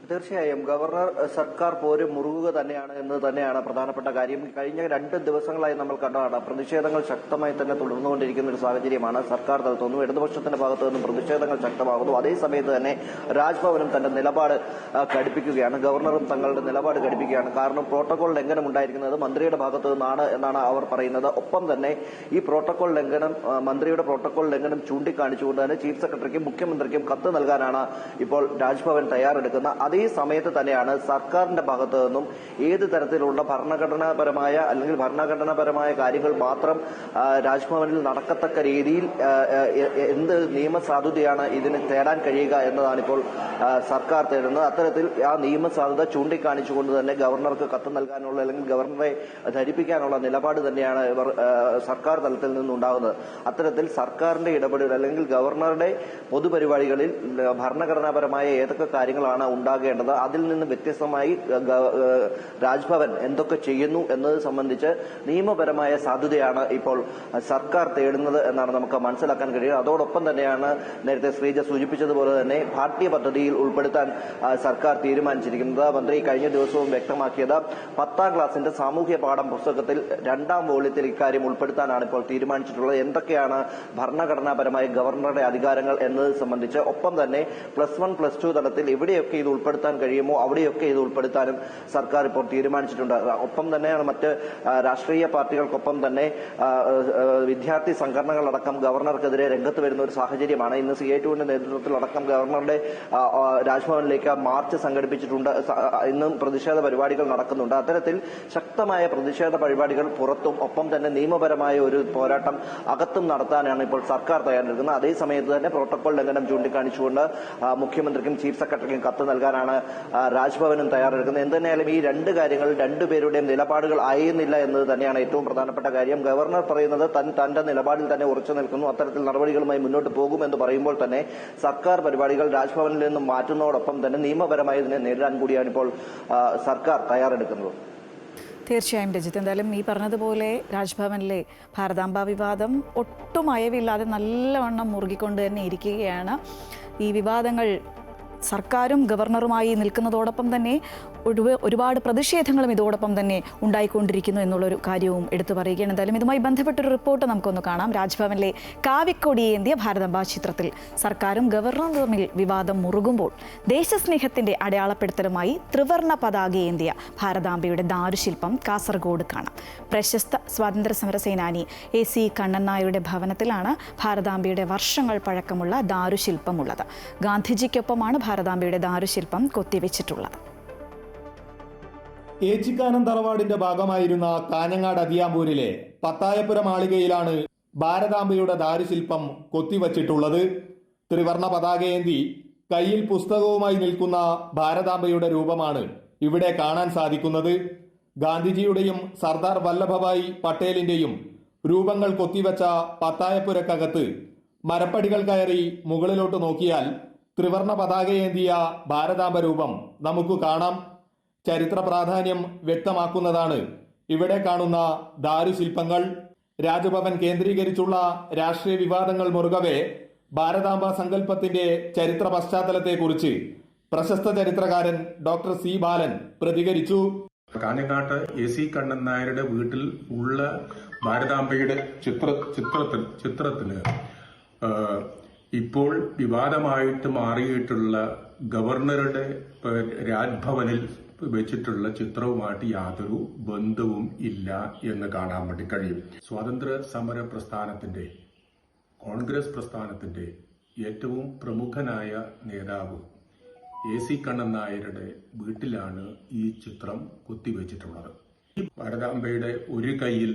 തീർച്ചയായും ഗവർണർ സർക്കാർ പോര് മുറുകുക തന്നെയാണ് എന്ന് തന്നെയാണ് പ്രധാനപ്പെട്ട കാര്യം. കഴിഞ്ഞ 2 ദിവസങ്ങളായി നമ്മൾ കണ്ടതാണ് പ്രതിഷേധങ്ങൾ ശക്തമായി തന്നെ തുടർന്നുകൊണ്ടിരിക്കുന്ന ഒരു സാഹചര്യമാണ്. സർക്കാർ തലത്തു നിന്നും ഇടതുപക്ഷത്തിന്റെ ഭാഗത്തു നിന്നും പ്രതിഷേധങ്ങൾ ശക്തമാകുന്നു. അതേസമയത്ത് തന്നെ രാജ്ഭവനും തന്റെ നിലപാട് ഘടിപ്പിക്കുകയാണ്. ഗവർണറും തങ്ങളുടെ നിലപാട് ഘടിപ്പിക്കുകയാണ്. കാരണം പ്രോട്ടോകോൾ ലംഘനം ഉണ്ടായിരിക്കുന്നത് മന്ത്രിയുടെ ഭാഗത്തു നിന്നാണ് എന്നാണ് അവർ പറയുന്നത്. ഒപ്പം തന്നെ ഈ പ്രോട്ടോകോൾ ലംഘനം മന്ത്രിയുടെ പ്രോട്ടോകോൾ ലംഘനം ചൂണ്ടിക്കാണിച്ചുകൊണ്ട് തന്നെ ചീഫ് സെക്രട്ടറിക്കും മുഖ്യമന്ത്രിക്കും കത്ത് നൽകാനാണ് ഇപ്പോൾ രാജ്ഭവൻ തയ്യാറെടുക്കുന്നത്. അതേ സമയത്ത് തന്നെയാണ് സർക്കാരിന്റെ ഭാഗത്തു നിന്നും ഏത് തരത്തിലുള്ള ഭരണഘടനാപരമായ കാര്യങ്ങൾ മാത്രം രാജ്ഭവനിൽ നടക്കത്തക്ക രീതിയിൽ എന്ത് നിയമസാധുതയാണ് ഇതിന് തേടാൻ കഴിയുക എന്നതാണ് ഇപ്പോൾ സർക്കാർ തേടുന്നത്. അത്തരത്തിൽ ആ നിയമസാധുത ചൂണ്ടിക്കാണിച്ചുകൊണ്ട് തന്നെ ഗവർണർക്ക് കത്ത് നൽകാനുള്ള അല്ലെങ്കിൽ ഗവർണറെ ധരിപ്പിക്കാനുള്ള നിലപാട് തന്നെയാണ് ഇവർ സർക്കാർ തലത്തിൽ നിന്നുണ്ടാകുന്നത്. അത്തരത്തിൽ സർക്കാരിന്റെ ഇടപെടൽ അല്ലെങ്കിൽ ഗവർണറുടെ പൊതുപരിപാടികളിൽ ഭരണഘടനാപരമായ ഏതൊക്കെ കാര്യങ്ങളാണ് ഉണ്ടാകേണ്ടത്, അതിൽ നിന്ന് വ്യത്യസ്തമായി രാജ്ഭവൻ എന്തൊക്കെ ചെയ്യുന്നു എന്നത് സംബന്ധിച്ച് നിയമപരമായ സാധ്യതയാണ് ഇപ്പോൾ സർക്കാർ തേടുന്നത് എന്നാണ് നമുക്ക് മനസ്സിലാക്കാൻ കഴിയുക. അതോടൊപ്പം തന്നെയാണ് നേരത്തെ ശ്രീജ സൂചിപ്പിച്ചതുപോലെ തന്നെ പാഠ്യപദ്ധതിയിൽ ഉൾപ്പെടുത്താൻ സർക്കാർ തീരുമാനിച്ചിരിക്കുന്നത്. മന്ത്രി കഴിഞ്ഞ ദിവസവും വ്യക്തമാക്കിയത് 10ാം ക്ലാസിന്റെ സാമൂഹ്യ പാഠം പുസ്തകത്തിൽ 2ാം വോള്യത്തിൽ ഇക്കാര്യം ഉൾപ്പെടുത്താനാണ് ഇപ്പോൾ തീരുമാനിച്ചിട്ടുള്ളത്. എന്തൊക്കെയാണ് ഭരണഘടനാപരമായ ഗവർണറുടെ അധികാരങ്ങൾ എന്നത് സംബന്ധിച്ച്, ഒപ്പം തന്നെ +1 +2 തലത്തിൽ എവിടെയൊക്കെ ഇത് ഉൾപ്പെടുത്താൻ കഴിയുമോ അവിടെയൊക്കെ ഇത് ഉൾപ്പെടുത്താനും സർക്കാർ ഇപ്പോൾ തീരുമാനിച്ചിട്ടുണ്ട്. ഒപ്പം തന്നെയാണ് മറ്റ് രാഷ്ട്രീയ പാർട്ടികൾക്കൊപ്പം തന്നെ വിദ്യാർത്ഥി സംഘടനകളടക്കം ഗവർണർക്കെതിരെ രംഗത്ത് വരുന്ന ഒരു സാഹചര്യമാണ്. ഇന്ന് CITUവിന്റെ നേതൃത്വത്തിലടക്കം ഗവർണറുടെ രാജ്ഭവനിലേക്ക് മാർച്ച് സംഘടിപ്പിച്ചിട്ടുണ്ട്. ഇന്നും പ്രതിഷേധ പരിപാടികൾ നടക്കുന്നുണ്ട്. അത്തരത്തിൽ ശക്തമായ പ്രതിഷേധ പരിപാടികൾ പുറത്തും ഒപ്പം തന്നെ നിയമപരമായ ഒരു പോരാട്ടം അകത്തും നടത്താനാണ് ഇപ്പോൾ സർക്കാർ തയ്യാറെടുക്കുന്നത്. അതേസമയത്ത് തന്നെ പ്രോട്ടോകോൾ ലംഘനം ചൂണ്ടിക്കാണിച്ചുകൊണ്ട് മുഖ്യമന്ത്രിക്കും ചീഫ് സെക്രട്ടറിക്കും കത്ത് നൽകാനാണ് രാജ്ഭവനും തയ്യാറെടുക്കുന്നത്. എന്തുതന്നെയാലും ഈ 2 കാര്യങ്ങൾ 2 പേരുടെയും നിലപാടുകൾ ആയിരുന്നില്ല എന്നത് തന്നെയാണ് ഏറ്റവും പ്രധാനപ്പെട്ട കാര്യം. ഗവർണർ പറയുന്നത് തന്റെ നിലപാടിൽ തന്നെ ഉറച്ചു നിൽക്കുന്നു, അത്തരത്തിൽ നടപടികളുമായി മുന്നോട്ട് പോകുമെന്ന് പറയുമ്പോൾ തന്നെ സർക്കാർ പരിപാടികൾ രാജ്ഭവനിൽ നിന്നും മാറ്റുന്നതോടൊപ്പം തന്നെ നിയമപരമായി ഇതിനെ നേരിടാൻ കൂടിയാണ് ഇപ്പോൾ സർക്കാർ തയ്യാറെടുക്കുന്നത്. തീർച്ചയായും രജിത്ത്, എന്തായാലും ഈ പറഞ്ഞതുപോലെ രാജ്ഭവനിലെ ഭാരതാംബ വിവാദം ഒട്ടും അയവില്ലാതെ നല്ലവണ്ണം മുറുകിക്കൊണ്ട് തന്നെ ഇരിക്കുകയാണ്. ഈ വിവാദങ്ങൾ സർക്കാരും ഗവർണറുമായി നിൽക്കുന്നതോടൊപ്പം തന്നെ ഒരുപാട് പ്രതിഷേധങ്ങളും ഇതോടൊപ്പം തന്നെ ഉണ്ടായിക്കൊണ്ടിരിക്കുന്നു എന്നുള്ളൊരു കാര്യവും എടുത്തു പറയുകയാണ്. എന്തായാലും ഇതുമായി ബന്ധപ്പെട്ടൊരു റിപ്പോർട്ട് നമുക്കൊന്ന് കാണാം. രാജ്ഭവനിലെ കാവിക്കൊടിയേന്തിയ ഭാരതാംബ ചിത്രത്തിൽ സർക്കാരും ഗവർണറും തമ്മിൽ വിവാദം മുറുകുമ്പോൾ ദേശസ്നേഹത്തിന്റെ അടയാളപ്പെടുത്തലുമായി ത്രിവർണ്ണ പതാകയേന്തിയ ഭാരതാംബയുടെ ദാരുശില്പം കാസർഗോഡ് കാണാം. പ്രശസ്ത സ്വാതന്ത്ര്യ സമര സേനാനി AC കണ്ണൻ നായരുടെ ഭവനത്തിലാണ് ഭാരതാംബയുടെ വർഷങ്ങൾ പഴക്കമുള്ള ദാരുശില്പമുള്ളത്. ഗാന്ധിജിക്കൊപ്പമാണ് ഭാരതാംബയുടെ ദാരുശില്പം കൊത്തിവെച്ചിട്ടുള്ളത്. ഏച്ചിക്കാനം തറവാടിന്റെ ഭാഗമായിരുന്ന കാഞ്ഞങ്ങാട് അതിയാമ്പൂരിലെ പത്തായപ്പുര മാളികയിലാണ് ഭാരതാംബയുടെ ദാരുശില്പം കൊത്തിവച്ചിട്ടുള്ളത്. ത്രിവർണ്ണ പതാകയേന്തി കയ്യിൽ പുസ്തകവുമായി നിൽക്കുന്ന ഭാരതാംബയുടെ രൂപമാണ് ഇവിടെ കാണാൻ സാധിക്കുന്നത്. ഗാന്ധിജിയുടെയും സർദാർ വല്ലഭഭായ് പട്ടേലിന്റെയും രൂപങ്ങൾ കൊത്തിവച്ച പത്തായപ്പുരക്കകത്ത് മരപ്പടികൾ കയറി മുകളിലോട്ട് നോക്കിയാൽ ത്രിവർണ്ണ പതാകയേന്തിയ ഭാരതാംബ രൂപം നമുക്ക് കാണാം. ചരിത്ര പ്രാധാന്യം വ്യക്തമാക്കുന്നതാണ് ഇവിടെ കാണുന്ന ദാരുശില്പങ്ങൾ. രാജ്ഭവൻ കേന്ദ്രീകരിച്ചുള്ള രാഷ്ട്രീയ വിവാദങ്ങൾ മുറുകവെ ഭാരതാംബ സങ്കല്പത്തിന്റെ ചരിത്ര പശ്ചാത്തലത്തെക്കുറിച്ച് പ്രശസ്ത ചരിത്രകാരൻ ഡോക്ടർ C. ബാലൻ പ്രതികരിച്ചു. കാഞ്ഞങ്ങാട്ട് AC കണ്ണൻ നായരുടെ വീട്ടിൽ ഉള്ള ഭാരതാംബയുടെ ചിത്രത്തിന് ഇപ്പോൾ വിവാദമായിട്ട് മാറിയിട്ടുള്ള ഗവർണറുടെ രാജ്ഭവനിൽ വെച്ചിട്ടുള്ള ചിത്രവുമായിട്ട് യാതൊരു ബന്ധവും ഇല്ല എന്ന് കാണാൻ വേണ്ടി കഴിയും. സ്വാതന്ത്ര്യ സമര പ്രസ്ഥാനത്തിന്റെ, കോൺഗ്രസ് പ്രസ്ഥാനത്തിന്റെ ഏറ്റവും പ്രമുഖനായ നേതാവ് AC കണ്ണൻ നായരുടെ വീട്ടിലാണ് ഈ ചിത്രം കുത്തിവെച്ചിട്ടുള്ളത്. ഭാരതാംബയുടെ ഒരു കൈയിൽ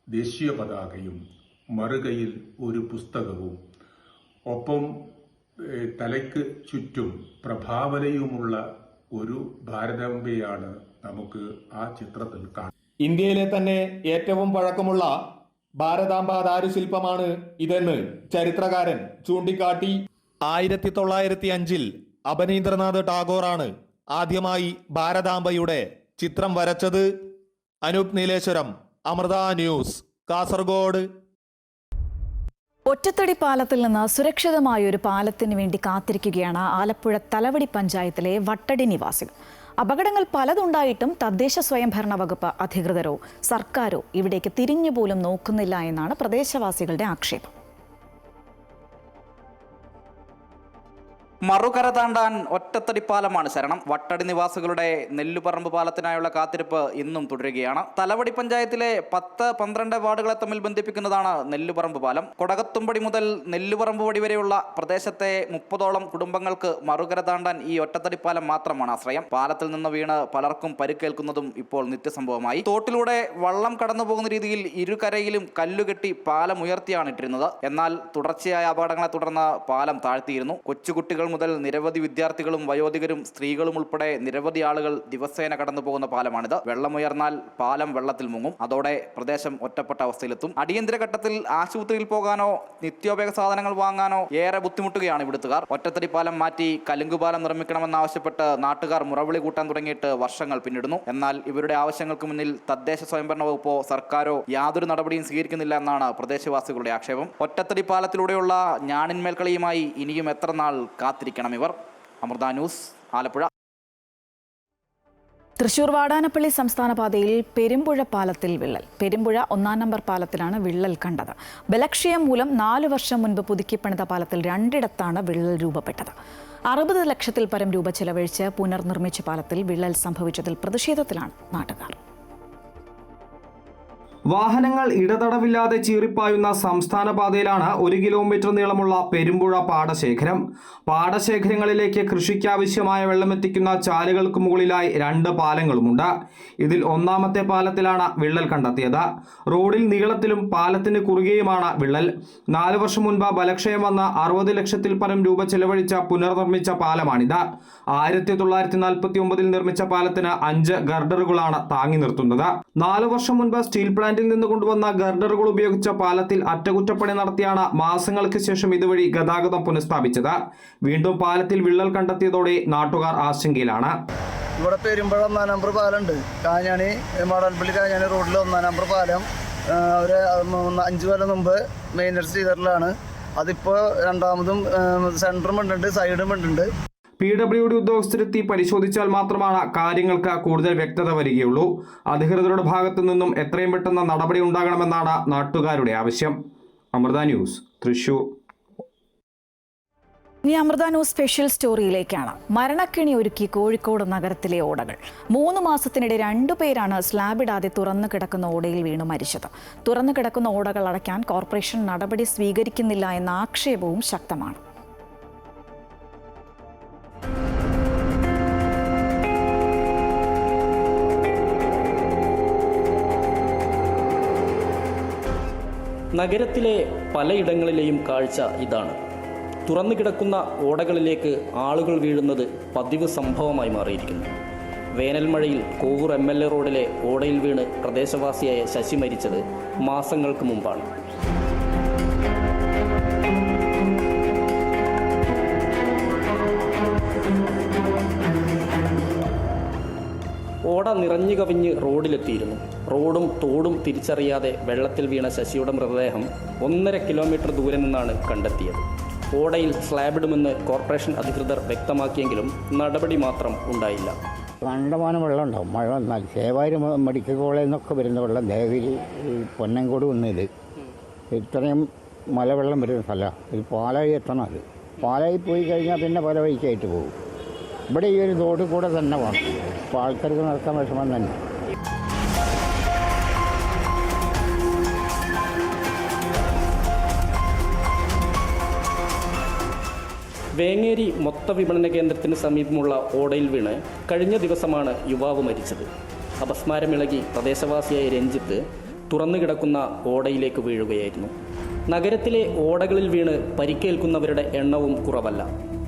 ദേശീയ പതാകയും മറുകൈയിൽ ഒരു പുസ്തകവും ഒപ്പം തലയ്ക്ക് ചുറ്റും പ്രഭാവലയുമുള്ള ഒരു ഭാരതാംബയാണ് നമുക്ക് ആ ചിത്രത്തിൽ കാണാം. ഇന്ത്യയിലെ തന്നെ ഏറ്റവും പഴക്കമുള്ള ഭാരതാംബ ദാരുശില്പമാണ് ഇതെന്ന് ചരിത്രകാരൻ ചൂണ്ടിക്കാട്ടി. 1905 അബനീന്ദ്രനാഥ് ടാഗോറാണ് ആദ്യമായി ഭാരതാംബയുടെ ചിത്രം വരച്ചത്. അനൂപ് നീലേശ്വരം, അമൃത ന്യൂസ്, കാസർഗോഡ്. ഒറ്റത്തടി പാലത്തിൽ നിന്ന് സുരക്ഷിതമായ ഒരു പാലത്തിന് വേണ്ടി കാത്തിരിക്കുകയാണ് ആലപ്പുഴ തലവടി പഞ്ചായത്തിലെ വട്ടടി നിവാസികൾ. അപകടങ്ങൾ പലതുണ്ടായിട്ടും തദ്ദേശ സ്വയംഭരണ വകുപ്പ് അധികൃതരോ സർക്കാരോ ഇവിടേക്ക് തിരിഞ്ഞുപോലും നോക്കുന്നില്ല എന്നാണ് പ്രദേശവാസികളുടെ ആക്ഷേപം. മറുകര താണ്ടാൻ ഒറ്റത്തടിപ്പാലമാണ് ശരണം. വട്ടടി നിവാസികളുടെ നെല്ലുപറമ്പ് പാലത്തിനായുള്ള കാത്തിരിപ്പ് ഇന്നും തുടരുകയാണ്. തലവടി പഞ്ചായത്തിലെ 10-12 വാർഡുകളെ തമ്മിൽ ബന്ധിപ്പിക്കുന്നതാണ് നെല്ലുപറമ്പ് പാലം. കൊടകത്തുംപടി മുതൽ നെല്ലുപറമ്പ് വടി വരെയുള്ള പ്രദേശത്തെ 30ഓളം കുടുംബങ്ങൾക്ക് മറുകര താണ്ടാൻ ഈ ഒറ്റത്തടിപ്പാലം മാത്രമാണ് ആശ്രയം. പാലത്തിൽ നിന്ന് വീണ് പലർക്കും പരിക്കേൽക്കുന്നതും ഇപ്പോൾ നിത്യസംഭവമായി. തോട്ടിലൂടെ വള്ളം കടന്നു പോകുന്ന രീതിയിൽ ഇരുകരയിലും കല്ലുകെട്ടി പാലം ഉയർത്തിയാണ് ഇട്ടിരുന്നത്. എന്നാൽ തുടർച്ചയായ അപകടങ്ങളെ തുടർന്ന് പാലം താഴ്ത്തിയിരുന്നു. കൊച്ചുകുട്ടികൾ മുതൽ നിരവധി വിദ്യാർത്ഥികളും വയോധികരും സ്ത്രീകളും ഉൾപ്പെടെ നിരവധി ആളുകൾ ദിവസേന കടന്നു പോകുന്ന പാലമാണിത്. വെള്ളമുയർന്നാൽ പാലം വെള്ളത്തിൽ മുങ്ങും. അതോടെ പ്രദേശം ഒറ്റപ്പെട്ട അവസ്ഥയിലെത്തും. അടിയന്തര ഘട്ടത്തിൽ ആശുപത്രിയിൽ പോകാനോ നിത്യോപയോഗ സാധനങ്ങൾ വാങ്ങാനോ ഏറെ ബുദ്ധിമുട്ടുകയാണ് ഇവിടുത്തുകാർ. ഒറ്റത്തടി പാലം മാറ്റി കലുങ്കുപാലം നിർമ്മിക്കണമെന്നാവശ്യപ്പെട്ട് നാട്ടുകാർ മുറവിളി കൂട്ടാൻ തുടങ്ങിയിട്ട് വർഷങ്ങൾ പിന്നിടുന്നു. എന്നാൽ ഇവരുടെ ആവശ്യങ്ങൾക്ക് മുന്നിൽ തദ്ദേശ സ്വയംഭരണ വകുപ്പോ സർക്കാരോ യാതൊരു നടപടിയും സ്വീകരിക്കുന്നില്ല എന്നാണ് പ്രദേശവാസികളുടെ ആക്ഷേപം. ഒറ്റത്തടി പാലത്തിലൂടെയുള്ള ഞാണിന്മേൽക്കളിയുമായി ഇനിയും എത്ര നാൾ കാത്തിരിക്കണം ഇവർ? അമൃത ന്യൂസ്, ആലപ്പുഴ. തൃശൂർ വാടാനപ്പള്ളി സംസ്ഥാന പാതയിൽ പെരുമ്പുഴ പാലത്തിൽ വിള്ളൽ. പെരുമ്പുഴ 1-ാം നമ്പർ പാലത്തിലാണ് വിള്ളൽ കണ്ടത്. ബലക്ഷയം മൂലം 4 വർഷം മുൻപ് പുതുക്കിപ്പണിത പാലത്തിൽ 2ഇടത്താണ് വിള്ളൽ രൂപപ്പെട്ടത്. 60 ലക്ഷത്തിൽ പരം രൂപ ചെലവഴിച്ച് പുനർനിർമ്മിച്ച പാലത്തിൽ വിള്ളൽ സംഭവിച്ചതിൽ പ്രതിഷേധത്തിലാണ് നാട്ടുകാർ. വാഹനങ്ങൾ ഇടതടവില്ലാതെ ചീറിപ്പായുന്ന സംസ്ഥാന പാതയിലാണ് 1 കിലോമീറ്റർ നീളമുള്ള പെരുമ്പുഴ പാടശേഖരം. പാടശേഖരങ്ങളിലേക്ക് കൃഷിക്കാവശ്യമായ വെള്ളമെത്തിക്കുന്ന ചാലുകൾക്ക് മുകളിലായി 2 പാലങ്ങളുമുണ്ട്. ഇതിൽ 1-ാമത്തെ പാലത്തിലാണ് വിള്ളൽ കണ്ടെത്തിയത്. റോഡിൽ നീളത്തിലും പാലത്തിന് കുറുകെയുമാണ് വിള്ളൽ. 4 വർഷം മുൻപ് ബലക്ഷയം വന്ന 60 ലക്ഷത്തിൽ പരം രൂപ ചെലവഴിച്ച പുനർനിർമ്മിച്ച പാലമാണിത്. 1949 നിർമ്മിച്ച പാലത്തിന് 5 ഗർഡറുകളാണ് താങ്ങി നിർത്തുന്നത്. 4 വർഷം മുൻപ് സ്റ്റീൽ പ്ലാന്റിൽ നിന്ന് കൊണ്ടുവന്ന ഗർഡറുകൾ ഉപയോഗിച്ച പാലത്തിൽ അറ്റകുറ്റപ്പണി നടത്തിയാണ് മാസങ്ങൾക്ക് ശേഷം ഇതുവഴി ഗതാഗതം പുനഃസ്ഥാപിച്ചത്. വീണ്ടും പാലത്തിൽ വിള്ളൽ കണ്ടെത്തിയതോടെ നാട്ടുകാർ ആശങ്കയിലാണ്. ഇവിടെ പെരുമ്പുഴ 1-ാം നമ്പർ പാലമുണ്ട്. കാഞ്ഞാണി മാടാൻപള്ളി കാഞ്ഞാണി റോഡിൽ 1-ാം നമ്പർ പാലം ഒരു 5 കൊല്ലം മുമ്പ് മെയിൻ്റനൻസ് ചെയ്തിട്ടുള്ളതാണ്. അതിപ്പോൾ രണ്ടാമതും സെൻറ്ററും ഉണ്ട്, സൈഡും ഉണ്ട്. PWD ഉദ്യോഗസ്ഥരെത്തി പരിശോധിച്ചാൽ മാത്രമാണ് കാര്യങ്ങൾക്ക് കൂടുതൽ വ്യക്തത വരികയുള്ളൂ. അധികൃതരുടെ ഭാഗത്തു നിന്നും എത്രയും പെട്ടെന്ന് നടപടി ഉണ്ടാകണമെന്നാണ് നാട്ടുകാരുടെ ആവശ്യം. അമൃത ന്യൂസ്, തൃശൂർ. ഇനി അമൃത ന്യൂസ് സ്പെഷ്യൽ സ്റ്റോറിയിലേക്കാണ്. മരണക്കിണി ഒരുക്കി കോഴിക്കോട് നഗരത്തിലെ ഓടകൾ. 3 മാസത്തിനിടെ 2 പേരാണ് സ്ലാബിടാതെ തുറന്നു കിടക്കുന്ന ഓടയിൽ വീണു മരിച്ചത്. തുറന്നു കിടക്കുന്ന ഓടകൾ അടയ്ക്കാൻ കോർപ്പറേഷൻ നടപടി സ്വീകരിക്കുന്നില്ല എന്ന ആക്ഷേപവും ശക്തമാണ്. നഗരത്തിലെ പലയിടങ്ങളിലെയും കാഴ്ച ഇതാണ്. തുറന്നു കിടക്കുന്ന ഓടകളിലേക്ക് ആളുകൾ വീഴുന്നത് പതിവ് സംഭവമായി മാറിയിരിക്കുന്നു. വേനൽ മഴയിൽ കോവൂർ MLA റോഡിലെ ഓടയിൽ വീണ് പ്രദേശവാസിയായ ശശി മരിച്ചത് മാസങ്ങൾക്ക് മുമ്പാണ്. ഓട നിറഞ്ഞു കവിഞ്ഞ് റോഡിലെത്തിയിരുന്നു. റോഡും തോടും തിരിച്ചറിയാതെ വെള്ളത്തിൽ വീണ ശശിയുടെ മൃതദേഹം 1.5 കിലോമീറ്റർ ദൂരെ നിന്നാണ് കണ്ടെത്തിയത്. ഓടയിൽ സ്ലാബിടുമെന്ന് കോർപ്പറേഷൻ അധികൃതർ വ്യക്തമാക്കിയെങ്കിലും നടപടി മാത്രം ഉണ്ടായില്ല. കണ്ടമാനം വെള്ളം ഉണ്ടാവും. മഴ വന്നാൽ ചേവായൂർ മെഡിക്കൽ കോളേജിൽ നിന്നൊക്കെ വരുന്ന വെള്ളം ദേവഗിരി പൊന്നങ്കോട് വന്നതിൽ ഇത്രയും മലവെള്ളം വരുന്ന സ്ഥലമാണ്. ഇത് പാലായി എത്തണം. അത് പാലായി പോയി കഴിഞ്ഞാൽ പിന്നെ പല വഴിക്കായിട്ട് പോകും. ഇവിടെ ഈ ഒരു റോഡ് കൂടെ തന്നെ വേണം. അപ്പോൾ ആൾക്കാർക്ക് നടക്കാൻ വിഷമം തന്നെ. വേങ്ങേരി മൊത്ത വിപണന കേന്ദ്രത്തിന് സമീപമുള്ള ഓടയിൽ വീണ് കഴിഞ്ഞ ദിവസമാണ് യുവാവ് മരിച്ചത്. അപസ്മാരമിളകി പ്രദേശവാസിയായ രഞ്ജിത്ത് തുറന്നു കിടക്കുന്ന ഓടയിലേക്ക് വീഴുകയായിരുന്നു. നഗരത്തിലെ ഓടകളിൽ വീണ് പരിക്കേൽക്കുന്നവരുടെ എണ്ണവും കുറവല്ല.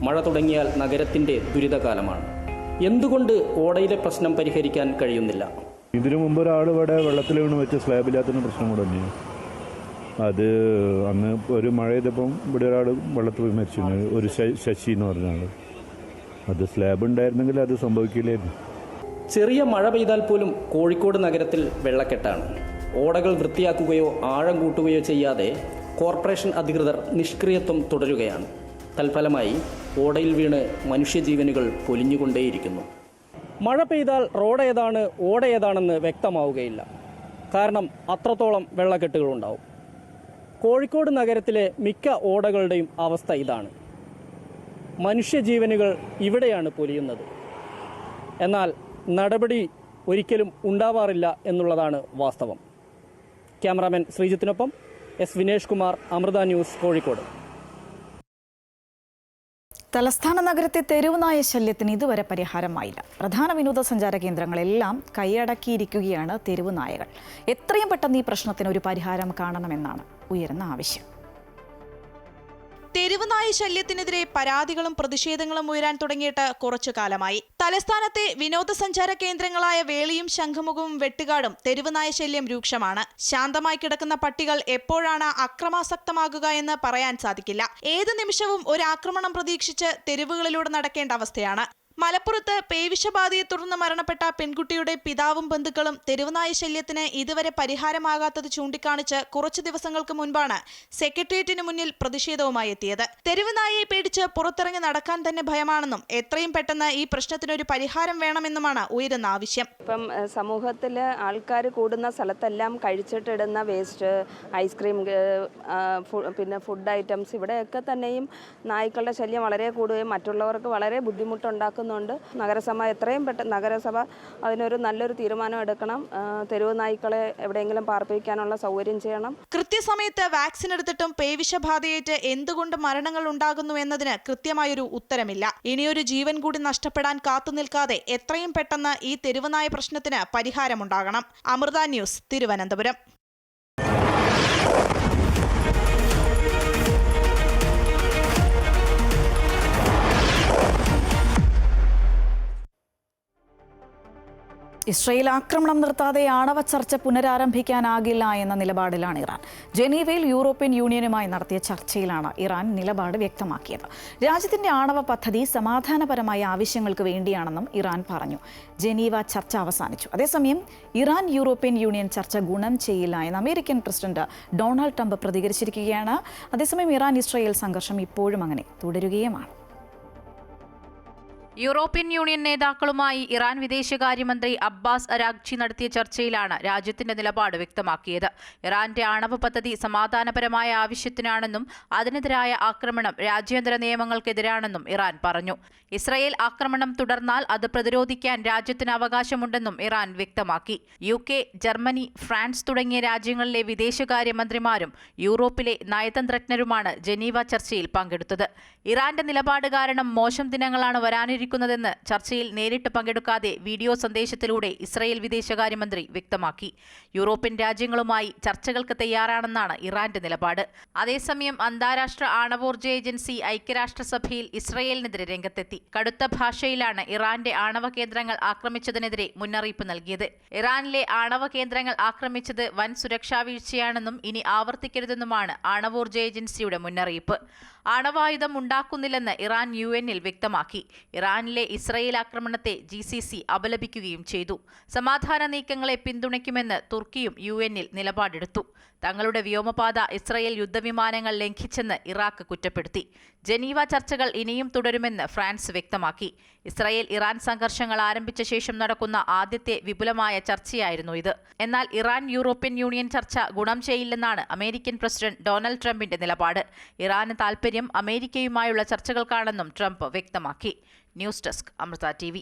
മഴ തുടങ്ങിയാൽ നഗരത്തിൻ്റെ ദുരിതകാലമാണ്. എന്തുകൊണ്ട് ഓടയിലെ പ്രശ്നം പരിഹരിക്കാൻ കഴിയുന്നില്ല? ഇതിനു മുമ്പ് ഒരാൾ ഇവിടെ വെള്ളത്തിൽ വീണ് വെച്ച സ്ലാബില്ലാത്തതിന് പ്രശ്നം കൂടെ തന്നെയാണ്. അത് അന്ന് ഒരു മഴ ചെയ്തപ്പം ഇവിടെ ഒരാൾ വെള്ളത്തിൽ പോയി മരിച്ചിരുന്നു, ഒരു ശശി എന്ന് പറഞ്ഞ ആൾ. അത് സ്ലാബ് ഉണ്ടായിരുന്നെങ്കിൽ അത് സംഭവിക്കില്ലായിരുന്നു. ചെറിയ മഴ പെയ്താൽ പോലും കോഴിക്കോട് നഗരത്തിൽ വെള്ളക്കെട്ടാണ്. ഓടകൾ വൃത്തിയാക്കുകയോ ആഴം കൂട്ടുകയോ ചെയ്യാതെ കോർപ്പറേഷൻ അധികൃതർ നിഷ്ക്രിയത്വം തുടരുകയാണ്. തൽഫലമായി ഓടയിൽ വീണ് മനുഷ്യജീവനുകൾ പൊലിഞ്ഞുകൊണ്ടേയിരിക്കുന്നു. മഴ പെയ്താൽ റോഡ് ഏതാണ് ഓട ഏതാണെന്ന് വ്യക്തമാവുകയില്ല. കാരണം അത്രത്തോളം വെള്ളക്കെട്ടുകളുണ്ടാവും. കോഴിക്കോട് നഗരത്തിലെ മിക്ക ഓടകളുടെയും അവസ്ഥ ഇതാണ്. മനുഷ്യജീവനുകൾ ഇവിടെയാണ് പൊലിയുന്നത്. എന്നാൽ നടപടി ഒരിക്കലും ഉണ്ടാവാറില്ല എന്നുള്ളതാണ് വാസ്തവം. ക്യാമറാമാൻ ശ്രീജിത്തിനൊപ്പം എസ് വിനേഷ് കുമാർ, അമൃത ന്യൂസ്, കോഴിക്കോട്. തലസ്ഥാന നഗരത്തെ തെരുവുനായ ശല്യത്തിന് ഇതുവരെ പരിഹാരമായില്ല. പ്രധാന വിനോദസഞ്ചാര കേന്ദ്രങ്ങളെല്ലാം കൈയടക്കിയിരിക്കുകയാണ് തെരുവുനായകൾ. എത്രയും പെട്ടെന്ന് ഈ പ്രശ്നത്തിന് ഒരു പരിഹാരം കാണണമെന്നാണ് ഉയർന്ന ആവശ്യം. തെരുവുനായ ശല്യത്തിനെതിരെ പരാതികളും പ്രതിഷേധങ്ങളും ഉയരാൻ തുടങ്ങിയിട്ട് കുറച്ചു കാലമായി. തലസ്ഥാനത്തെ വിനോദസഞ്ചാര കേന്ദ്രങ്ങളായ വേളിയും ശംഖുമുഖവും വെട്ടുകാടും തെരുവുനായ ശല്യം രൂക്ഷമാണ്. ശാന്തമായി കിടക്കുന്ന പട്ടികൾ എപ്പോഴാണ് അക്രമാസക്തമാകുക എന്ന് പറയാൻ സാധിക്കില്ല. ഏത് നിമിഷവും ഒരു ആക്രമണം പ്രതീക്ഷിച്ച് തെരുവുകളിലൂടെ നടക്കേണ്ട അവസ്ഥയാണ്. മലപ്പുറത്ത് പേവിഷബാധയെ തുടർന്ന് മരണപ്പെട്ട പെൺകുട്ടിയുടെ പിതാവും ബന്ധുക്കളും തെരുവുനായ ശല്യത്തിന് ഇതുവരെ പരിഹാരമാകാത്തത് ചൂണ്ടിക്കാണിച്ച് കുറച്ചു ദിവസങ്ങൾക്ക് മുൻപാണ് സെക്രട്ടേറിയറ്റിന് മുന്നിൽ പ്രതിഷേധവുമായി എത്തിയത്. തെരുവുനായയെ പേടിച്ച് പുറത്തിറങ്ങി നടക്കാൻ തന്നെ ഭയമാണെന്നും എത്രയും പെട്ടെന്ന് ഈ പ്രശ്നത്തിനൊരു പരിഹാരം വേണമെന്നുമാണ് ഉയരുന്ന ആവശ്യം. ഇപ്പം സമൂഹത്തിൽ ആൾക്കാർ കൂടുന്ന സ്ഥലത്തെല്ലാം കഴിച്ചിട്ടിടുന്ന വേസ്റ്റ്, ഐസ്ക്രീം, പിന്നെ ഫുഡ് ഐറ്റംസ്, ഇവിടെയൊക്കെ തന്നെയും നായ്ക്കളുടെ ശല്യം വളരെ കൂടുകയും മറ്റുള്ളവർക്ക് വളരെ ബുദ്ധിമുട്ടുണ്ടാക്കും. നഗരസഭ എത്രയും പെട്ടെന്ന് നഗരസഭ അതിനൊരു നല്ലൊരു തീരുമാനം എടുക്കണം. തെരുവ് നായ്ക്കളെ എവിടെയെങ്കിലും പാർപ്പിക്കാനുള്ള സൗകര്യം ചെയ്യണം. കൃത്യസമയത്ത് വാക്സിൻ എടുത്തിട്ടും പേവിഷബാധയേറ്റ് എന്തുകൊണ്ട് മരണങ്ങൾ ഉണ്ടാകുന്നു എന്നതിന് കൃത്യമായൊരു ഉത്തരമില്ല. ഇനിയൊരു ജീവൻ കൂടി നഷ്ടപ്പെടാൻ കാത്തുനിൽക്കാതെ എത്രയും പെട്ടെന്ന് ഈ തെരുവുനായ പ്രശ്നത്തിന് പരിഹാരമുണ്ടാകണം. അമൃത ന്യൂസ്, തിരുവനന്തപുരം. ഇസ്രയേൽ ആക്രമണം നിർത്താതെ ആണവ ചർച്ച പുനരാരംഭിക്കാനാകില്ല എന്ന നിലപാടിലാണ് ഇറാൻ. ജനീവയിൽ യൂറോപ്യൻ യൂണിയനുമായി നടത്തിയ ചർച്ചയിലാണ് ഇറാൻ നിലപാട് വ്യക്തമാക്കിയത്. രാജ്യത്തിന്റെ ആണവ പദ്ധതി സമാധാനപരമായ ആവശ്യങ്ങൾക്ക് വേണ്ടിയാണെന്നും ഇറാൻ പറഞ്ഞു. ജനീവ ചർച്ച അവസാനിച്ചു. അതേസമയം ഇറാൻ യൂറോപ്യൻ യൂണിയൻ ചർച്ച ഗുണം ചെയ്യില്ല എന്ന് അമേരിക്കൻ പ്രസിഡന്റ് ഡൊണാൾഡ് ട്രംപ് പ്രതികരിച്ചിരിക്കുകയാണ്. അതേസമയം ഇറാൻ ഇസ്രയേൽ സംഘർഷം ഇപ്പോഴും അങ്ങനെ തുടരുകയുമാണ്. യൂറോപ്യൻ യൂണിയൻ നേതാക്കളുമായി ഇറാൻ വിദേശകാര്യമന്ത്രി അബ്ബാസ് അരാഗ്ചി നടത്തിയ ചർച്ചയിലാണ് രാജ്യത്തിന്റെ നിലപാട് വ്യക്തമാക്കിയത്. ഇറാന്റെ ആണവ പദ്ധതി സമാധാനപരമായ ആവശ്യത്തിനാണെന്നും അതിനെതിരായ ആക്രമണം രാജ്യാന്തര നിയമങ്ങൾക്കെതിരാണെന്നും ഇറാൻ പറഞ്ഞു. ഇസ്രയേൽ ആക്രമണം തുടർന്നാൽ അത് പ്രതിരോധിക്കാൻ രാജ്യത്തിന് അവകാശമുണ്ടെന്നും ഇറാൻ വ്യക്തമാക്കി. UK, ജർമ്മനി, ഫ്രാൻസ് തുടങ്ങിയ രാജ്യങ്ങളിലെ വിദേശകാര്യമന്ത്രിമാരും യൂറോപ്പിലെ നയതന്ത്രജ്ഞരുമാണ് ജനീവ ചർച്ചയിൽ പങ്കെടുത്തത്. ഇറാന്റെ നിലപാട് കാരണം മോശം ദിനങ്ങളാണ് വരാനിരിക്കുന്നതെന്ന് ചർച്ചയിൽ നേരിട്ട് പങ്കെടുക്കാതെ വീഡിയോ സന്ദേശത്തിലൂടെ ഇസ്രയേൽ വിദേശകാര്യമന്ത്രി വ്യക്തമാക്കി. യൂറോപ്യൻ രാജ്യങ്ങളുമായി ചർച്ചകൾക്ക് തയ്യാറാണെന്നാണ് ഇറാന്റെ നിലപാട്. അതേസമയം അന്താരാഷ്ട്ര ആണവോർജ്ജ ഏജൻസി ഐക്യരാഷ്ട്രസഭയിൽ ഇസ്രയേലിനെതിരെ രംഗത്തെത്തി. കടുത്ത ഭാഷയിലാണ് ഇറാന്റെ ആണവ കേന്ദ്രങ്ങൾ ആക്രമിച്ചതിനെതിരെ മുന്നറിയിപ്പ് നൽകിയത്. ഇറാനിലെ ആണവ കേന്ദ്രങ്ങൾ ആക്രമിച്ചത് വൻ സുരക്ഷാ വീഴ്ചയാണെന്നും ഇനി ആവർത്തിക്കരുതെന്നുമാണ് ആണവോർജ്ജ ഏജൻസിയുടെ മുന്നറിയിപ്പ്. ആണവായുധം ഉണ്ടാക്കുന്നില്ലെന്ന് ഇറാൻ UN-ൽ വ്യക്തമാക്കി. ഇറാനിലെ ഇസ്രയേൽ ആക്രമണത്തെ GCC അപലപിക്കുകയും ചെയ്തു. സമാധാന നീക്കങ്ങളെ പിന്തുണയ്ക്കുമെന്ന് തുർക്കിയും UN-ൽ നിലപാടെടുത്തു. തങ്ങളുടെ വ്യോമപാത ഇസ്രയേൽ യുദ്ധവിമാനങ്ങൾ ലംഘിച്ചെന്ന് ഇറാഖ് കുറ്റപ്പെടുത്തി. ജനീവ ചർച്ചകൾ ഇനിയും തുടരുമെന്ന് ഫ്രാൻസ് വ്യക്തമാക്കി. ഇസ്രയേൽ ഇറാൻ സംഘർഷങ്ങൾ ആരംഭിച്ച ശേഷം നടക്കുന്ന ആദ്യത്തെ വിപുലമായ ചർച്ചയായിരുന്നു ഇത്. എന്നാൽ ഇറാൻ യൂറോപ്യൻ യൂണിയൻ ചർച്ച ഗുണം ചെയ്യില്ലെന്നാണ് അമേരിക്കൻ പ്രസിഡന്റ് ഡൊണാൾഡ് ട്രംപിന്റെ നിലപാട്. ഇറാന് താൽപര്യം താൽപര്യം അമേരിക്കയുമായുള്ള ചർച്ചകൾക്കാണെന്നും ട്രംപ് വ്യക്തമാക്കി. News desk Amrita TV.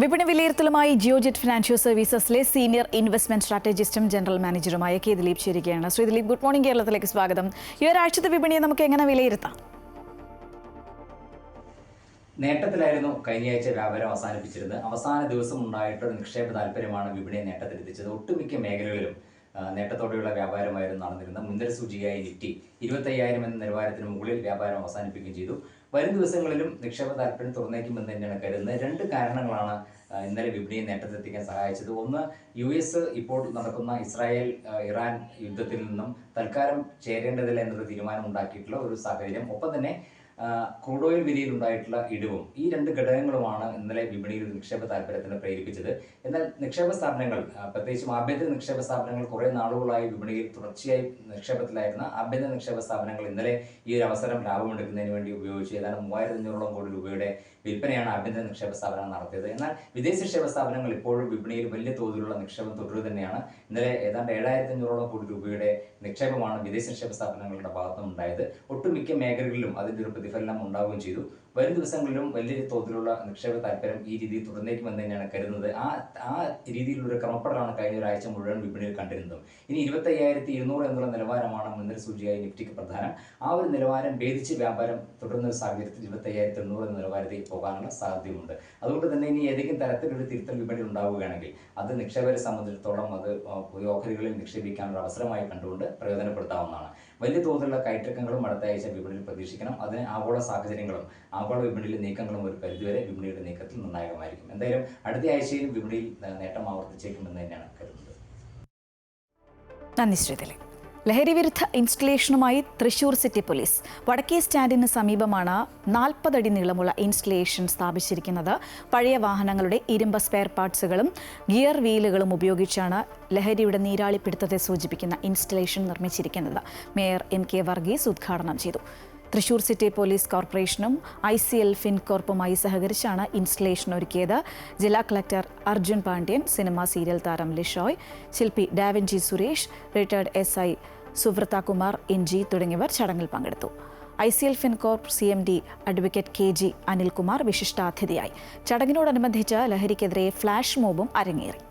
വിപണി വിലയിരുത്തലുമായി ജിയോജെറ്റ് ഫിനാൻഷ്യൽ സർവീസസിലെ സീനിയർ ഇൻവെസ്റ്റ്മെന്റ് സ്ട്രാറ്റജിസ്റ്റും ജനറൽ മാനേജറുമായ കെ ദിലീപ് ചേരുകയാണ്. Shri Dileep, good morning. കേരളത്തിലേക്ക് സ്വാഗതം. ഈ ഒരാഴ്ചത്തെ വിപണിയെ നമുക്ക് എങ്ങനെ വിലയിരുത്താം? നേട്ടത്തിലായിരുന്നു കഴിഞ്ഞയാഴ്ച വ്യാപാരം അവസാനിപ്പിച്ചിരുന്നത്. അവസാന ദിവസം ഉണ്ടായിട്ടൊരു നിക്ഷേപ താല്പര്യമാണ് വിപണിയെ നേട്ടത്തിലെത്തിച്ചത്. ഒട്ടുമിക്ക മേഖലകളിലും നേട്ടത്തോടെയുള്ള വ്യാപാരമായിരുന്നു നടന്നിരുന്നത്. മുൻനിര സൂചികയായി നിഫ്റ്റി 25,000 എന്ന നിലവാരത്തിന് മുകളിൽ വ്യാപാരം അവസാനിപ്പിക്കുകയും ചെയ്തു. വരും ദിവസങ്ങളിലും നിക്ഷേപ താല്പര്യം തുറന്നേക്കുമെന്ന് തന്നെയാണ് കരുതുന്നത്. രണ്ട് കാരണങ്ങളാണ് ഇന്നലെ വിപണിയെ നേട്ടത്തിലെത്തിക്കാൻ സഹായിച്ചത്. ഒന്ന്, US ഇപ്പോൾ നടക്കുന്ന ഇസ്രായേൽ ഇറാൻ യുദ്ധത്തിൽ നിന്നും തൽക്കാലം ചേരേണ്ടതില്ല എന്നൊരു തീരുമാനം ഉണ്ടാക്കിയിട്ടുള്ള ഒരു സാഹചര്യം. ഒപ്പം തന്നെ ക്രൂഡ് ഓയിൽ വിലയിൽ ഉണ്ടായിട്ടുള്ള ഇടിവും. ഈ രണ്ട് ഘടകങ്ങളുമാണ് ഇന്നലെ വിപണിയിൽ നിക്ഷേപ താല്പര്യത്തിന് പ്രേരിപ്പിച്ചത്. എന്നാൽ നിക്ഷേപ സ്ഥാപനങ്ങൾ, പ്രത്യേകിച്ചും ആഭ്യന്തര നിക്ഷേപ സ്ഥാപനങ്ങൾ, കുറേ നാളുകളായി വിപണിയിൽ തുടർച്ചയായി നിക്ഷേപത്തിലായിരുന്ന ആഭ്യന്തര നിക്ഷേപ സ്ഥാപനങ്ങൾ ഇന്നലെ ഈ ഒരു അവസരം ലാഭമെടുക്കുന്നതിന് വേണ്ടി ഉപയോഗിച്ച് ഏതാണ്ട് 3,500 കോടി രൂപയുടെ വിൽപ്പനയാണ് ആഭ്യന്തര നിക്ഷേപ സ്ഥാപനങ്ങൾ നടത്തിയത്. എന്നാൽ വിദേശ നിക്ഷേപ സ്ഥാപനങ്ങൾ ഇപ്പോഴും വിപണിയിൽ വലിയ തോതിലുള്ള നിക്ഷേപം തുടരുക തന്നെയാണ്. ഇന്നലെ ഏതാണ്ട് 7,500 കോടി രൂപയുടെ നിക്ഷേപമാണ് വിദേശ നിക്ഷേപ സ്ഥാപനങ്ങളുടെ ഭാഗത്തും ഉണ്ടായത്. ഒട്ടുമിക്ക മേഖലകളിലും അതിൻ്റെ ഒരു പ്രതിഫലനം ഉണ്ടാവുകയും ചെയ്തു. വരും ദിവസങ്ങളിലും വലിയ തോതിലുള്ള നിക്ഷേപ താല്പര്യം ഈ രീതിയിൽ തുടർന്നേക്കുമെന്ന് തന്നെയാണ് കരുതുന്നത്. ആ രീതിയിലുള്ള ക്രമപ്പെടലാണ് കഴിഞ്ഞ ഒരാഴ്ച മുഴുവൻ വിപണിയിൽ കണ്ടിരുന്നത്. ഇനി 25,200 എന്നുള്ള നിലവാരമാണ് മുൻനിര സൂചികയായി നിഫ്റ്റിക്ക് പ്രധാനം. ആ ഒരു നിലവാരം ഭേദിച്ച് വ്യാപാരം തുടരുന്ന ഒരു സാഹചര്യത്തിൽ 25,800 എന്ന നിലവാരത്തിൽ പോകാനുള്ള സാധ്യതയുണ്ട്. അതുകൊണ്ട് തന്നെ ഇനി ഏതെങ്കിലും തരത്തിലൊരു തിരുത്തൽ വിപണിയിൽ ഉണ്ടാവുകയാണെങ്കിൽ അത് നിക്ഷേപകരെ സംബന്ധിച്ചിടത്തോളം അത് പുതിയ ഓഹരികളിൽ നിക്ഷേപിക്കാനുള്ള അവസരമായി കണ്ടുകൊണ്ട് പ്രയോജനപ്പെടുത്താവുന്നതാണ്. വലിയ തോതിലുള്ള കയറ്റങ്ങളും അടുത്ത ആഴ്ച വിപണിയിൽ പ്രതീക്ഷിക്കണം. അതിന് ആഗോള സാഹചര്യങ്ങളും ആഗോള വിപണിയിലെ നീക്കങ്ങളും ഒരു പരിധിവരെ വിപണിയുടെ നീക്കത്തിൽ നിർണായകമായിരിക്കും. എന്തായാലും അടുത്ത ആഴ്ചയിൽ വിപണിയിൽ നേട്ടം ആവർത്തിച്ചേക്കുമെന്ന് തന്നെയാണ് കരുതുന്നത്. നന്ദി ശ്രീ ദിലീപ്. ലഹരി വിരുദ്ധ ഇൻസ്റ്റലേഷനുമായി തൃശൂർ സിറ്റി പോലീസ്. വടക്കേ സ്റ്റാൻഡിന് സമീപമാണ് 40 അടി നീളമുള്ള ഇൻസ്റ്റലേഷൻ സ്ഥാപിച്ചിരിക്കുന്നത്. പഴയ വാഹനങ്ങളുടെ ഇരുമ്പ് സ്പെയർ പാർട്സുകളും ഗിയർ വീലുകളും ഉപയോഗിച്ചാണ് ലഹരിയുടെ നീരാളിപ്പിടുത്തത്തെ സൂചിപ്പിക്കുന്ന ഇൻസ്റ്റലേഷൻ നിർമ്മിച്ചിരിക്കുന്നത്. മേയർ MK വർഗീസ് ഉദ്ഘാടനം ചെയ്തു. തൃശൂർ സിറ്റി പോലീസ് കോർപ്പറേഷനും ICL ഫിൻകോർപ്പുമായി സഹകരിച്ചാണ് ഇൻസ്റ്റലേഷൻ ഒരുക്കിയത്. ജില്ലാ collector Arjun Pandian, cinema serial താരം ലിഷോയ്, ശില്പി Da Vinci Suresh, retired SI Suvratha Kumar NG തുടങ്ങിയവർ ചടങ്ങിൽ പങ്കെടുത്തു. ICL Fincorp CMD advocate KG Anilkumar വിശിഷ്ടാതിഥിയായി. ചടങ്ങിനോടനുബന്ധിച്ച് ലഹരിക്കെതിരെ ഫ്ലാഷ് മോബും അരങ്ങേറി.